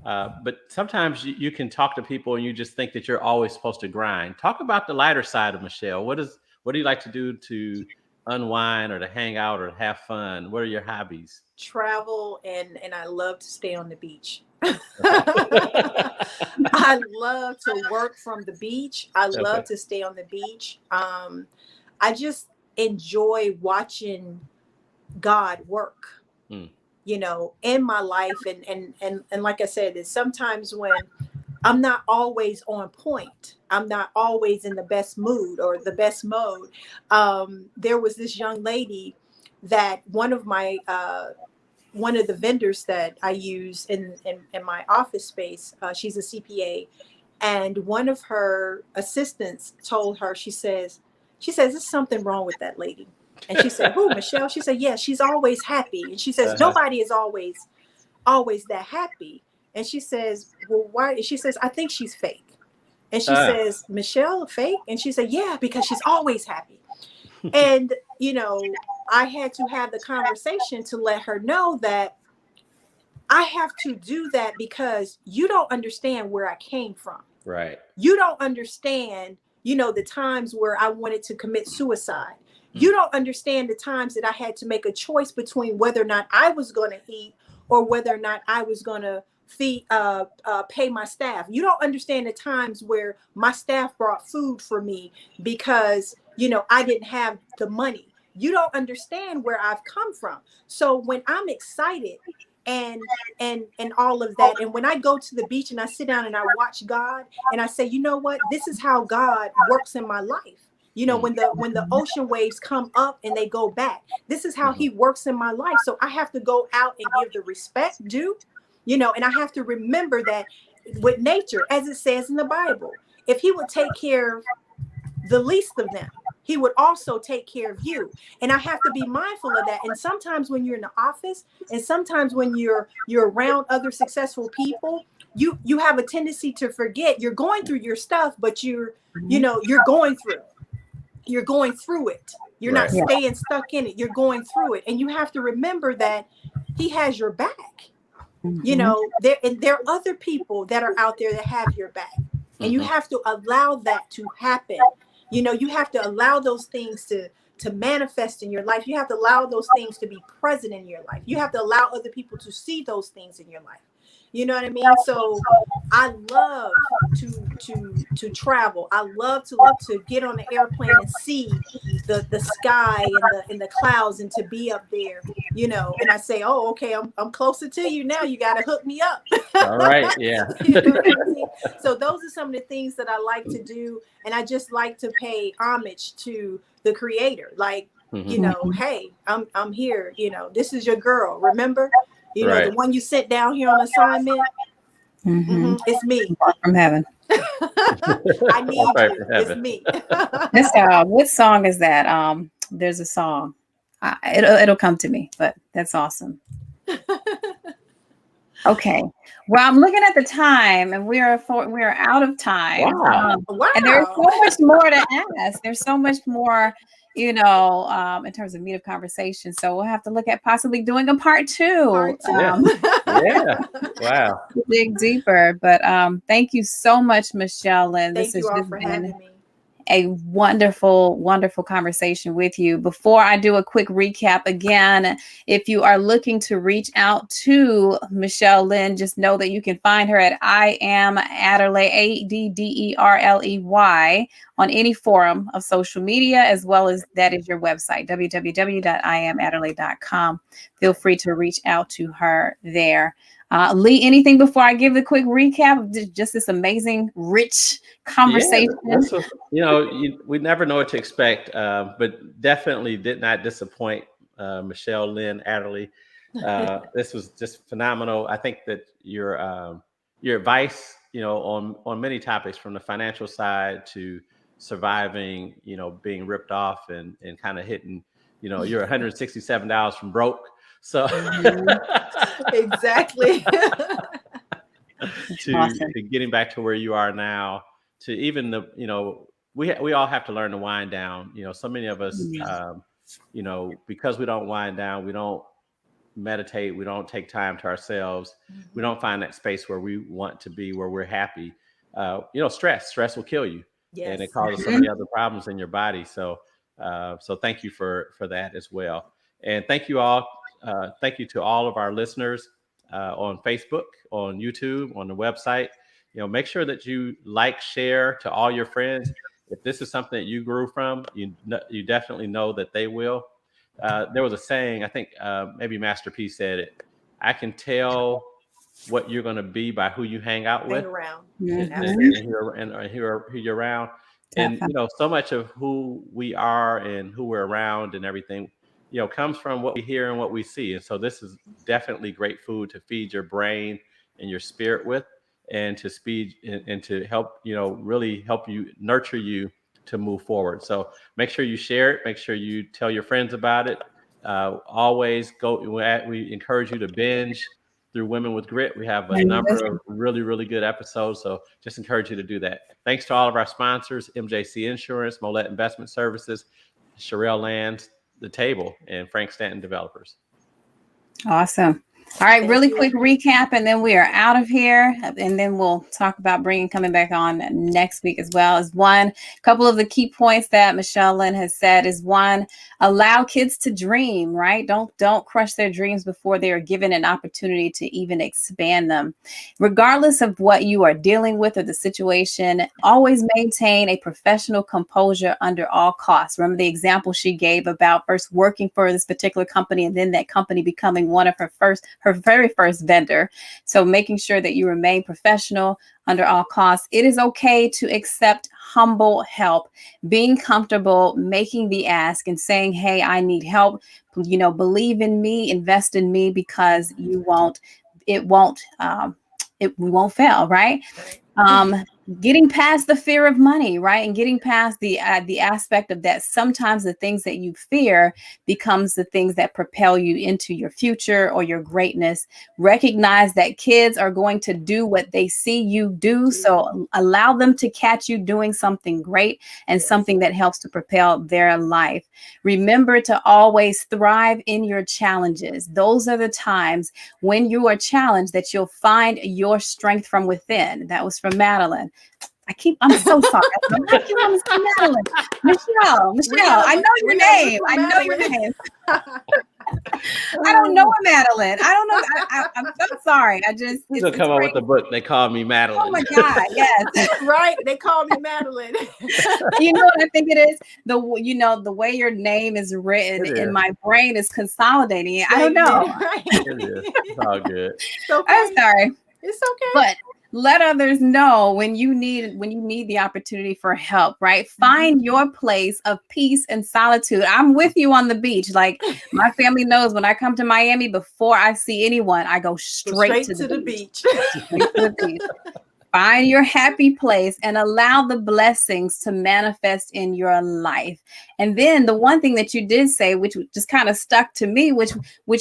But sometimes you can talk to people and you just think that you're always supposed to grind. Talk about the lighter side of Michelle. What do you like to do to unwind, or to hang out, or have fun? What are your hobbies? Travel, and I love to stay on the beach. I love to work from the beach. I love to stay on the beach. I just enjoy watching God work, in my life. And like I said, it's sometimes when I'm not always on point, I'm not always in the best mood or the best mode. There was this young lady that one of the vendors that I use in my office space, she's a CPA, and one of her assistants told her, she says, there's something wrong with that lady. And she said, who, Michelle? She said, yeah, she's always happy. And she says, nobody is always that happy. And she says, well, why? And she says, I think she's fake. And she says, Michelle, fake? And she said, yeah, because she's always happy. And, I had to have the conversation to let her know that I have to do that because you don't understand where I came from. Right. You don't understand, the times where I wanted to commit suicide. You don't understand the times that I had to make a choice between whether or not I was going to eat or whether or not I was going to pay my staff. You don't understand the times where my staff brought food for me because, I didn't have the money. You don't understand where I've come from. So when I'm excited and all of that, and when I go to the beach and I sit down and I watch God and I say, you know what, this is how God works in my life. When the ocean waves come up and they go back, this is how he works in my life. So I have to go out and give the respect due, and I have to remember that with nature, as it says in the Bible, if he would take care of the least of them, he would also take care of you. And I have to be mindful of that. And sometimes when you're in the office, and sometimes when you're around other successful people, you have a tendency to forget you're going through your stuff, but you're going through it. You're not Right. staying stuck in it. You're going through it. And you have to remember that he has your back. You know, there are other people that are out there that have your back. And you have to allow that to happen. You know, you have to allow those things to manifest in your life. You have to allow those things to be present in your life. You have to allow other people to see those things in your life. You know what I mean? So I love to travel. I love to get on the airplane and see the sky and the clouds, and to be up there, you know. And I say, oh, okay, I'm closer to you now. You got to hook me up. All right. Yeah. You know what I mean? So those are some of the things that I like to do. And I just like to pay homage to the creator. Like, you know, hey, I'm here. You know, this is your girl. Remember? You know, the one you sent down here on assignment. It's me from heaven. I need you. It's me. What song is that? There's a song. It'll come to me, but that's awesome. Okay. Well, I'm looking at the time, and we are out of time. Wow. And there's so much more to ask. There's so much more, you know, in terms of meat of conversation. So we'll have to look at possibly doing a part two. Yeah. Wow. Dig deeper. But thank you so much, Michelle Lynn. Thank you all for having me. A wonderful, wonderful conversation with you. Before I do a quick recap again, if you are looking to reach out to Michelle Lynn, just know that you can find her at I Am Adderley, ADDERLEY, on any forum of social media, as well as that is your website, www.iamadderley.com. Feel free to reach out to her there. Lee, anything before I give the quick recap of just this amazing, rich conversation? Yeah, we never know what to expect, but definitely did not disappoint Michelle Lynn Adderley. This was just phenomenal. I think that your advice, you know, on many topics, from the financial side to surviving, you know, being ripped off and kind of hitting, you know, you're $167 from broke. So exactly. to getting back to where you are now, to even you know, we all have to learn to wind down. You know, so many of us, you know, because we don't wind down, we don't meditate, we don't take time to ourselves, we don't find that space where we want to be, where we're happy. You know, stress will kill you, and it causes so many other problems in your body. So thank you for that as well, and thank you all. Thank you to all of our listeners on Facebook, on YouTube, on the website. You know, make sure that you like, share to all your friends. If this is something that you grew from, you definitely know that they will. There was a saying, I think maybe Master P said it, I can tell what you're going to be by who you hang out with, and who you're around. And, you know, so much of who we are and who we're around and everything, you know, comes from what we hear and what we see. And so this is definitely great food to feed your brain and your spirit with, and to speed and to help, you know, really help you, nurture you to move forward. So make sure you share it. Make sure you tell your friends about it. Always we encourage you to binge through Women with Grit. We have a number of really, really good episodes. So just encourage you to do that. Thanks to all of our sponsors, MJC Insurance, Molet Investment Services, Sherelle Lands, The Table, and Frank Stanton Developers. Awesome. All right, really quick recap, and then we are out of here. And then we'll talk about coming back on next week as well. As one couple of the key points that Michelle Lynn has said is, one, allow kids to dream, right? Don't crush their dreams before they are given an opportunity to even expand them. Regardless of what you are dealing with or the situation, always maintain a professional composure under all costs. Remember the example she gave about first working for this particular company and then that company becoming one of her very first vendor. So making sure that you remain professional under all costs. It is okay to accept humble help, being comfortable, making the ask and saying, hey, I need help. You know, believe in me, invest in me, because we won't fail, right? getting past the fear of money, right? And getting past the aspect of that. Sometimes the things that you fear becomes the things that propel you into your future or your greatness. Recognize that kids are going to do what they see you do. So allow them to catch you doing something great and something that helps to propel their life. Remember to always thrive in your challenges. Those are the times when you are challenged that you'll find your strength from within. That was from Madeline. I'm so sorry. I keep wanting to say Madeline. Michelle, I know your name. I know your name. I don't know a Madeline. I don't know. I'm so sorry. They'll come up with the book. They call me Madeline. Oh my God, yes. Right. They call me Madeline. You know what I think it is? The way your name is written in my brain is consolidating it. I don't know. Right. It is. It's all good. It's okay. I'm sorry. It's okay. But let others know when you need the opportunity for help, right? Find your place of peace and solitude. I'm with you on the beach. Like, my family knows when I come to Miami, before I see anyone, I go straight to the beach. Straight to the beach. Find your happy place and allow the blessings to manifest in your life. And then the one thing that you did say, which just kind of stuck to me, which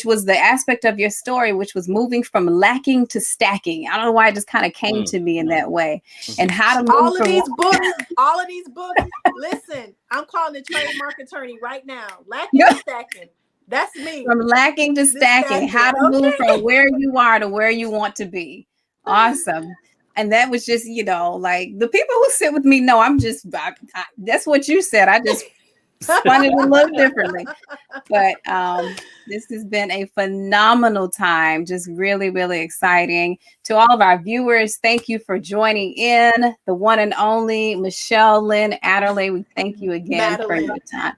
was the aspect of your story, which was moving from lacking to stacking. I don't know why it just kind of came to me in that way. And how to move all of these books. Listen, I'm calling the trademark attorney right now. Lacking to stacking. That's me. From lacking to stacking. How to move from where you are to where you want to be. Awesome. And that was just, like, the people who sit with me know that's what you said. I just spun it a little differently. But this has been a phenomenal time. Just really, really exciting. To all of our viewers, thank you for joining in. The one and only Michelle Lynn Adderley. We thank you again for your time.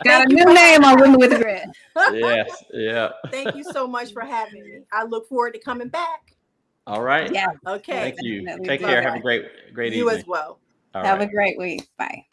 Got a new name on Women with Grit. Yes. Yeah. Thank you so much for having me. I look forward to coming back. All right. Yeah. Okay. Thank you. Definitely. Take care. Have a great evening. You as well. All Have right. a great week. Bye.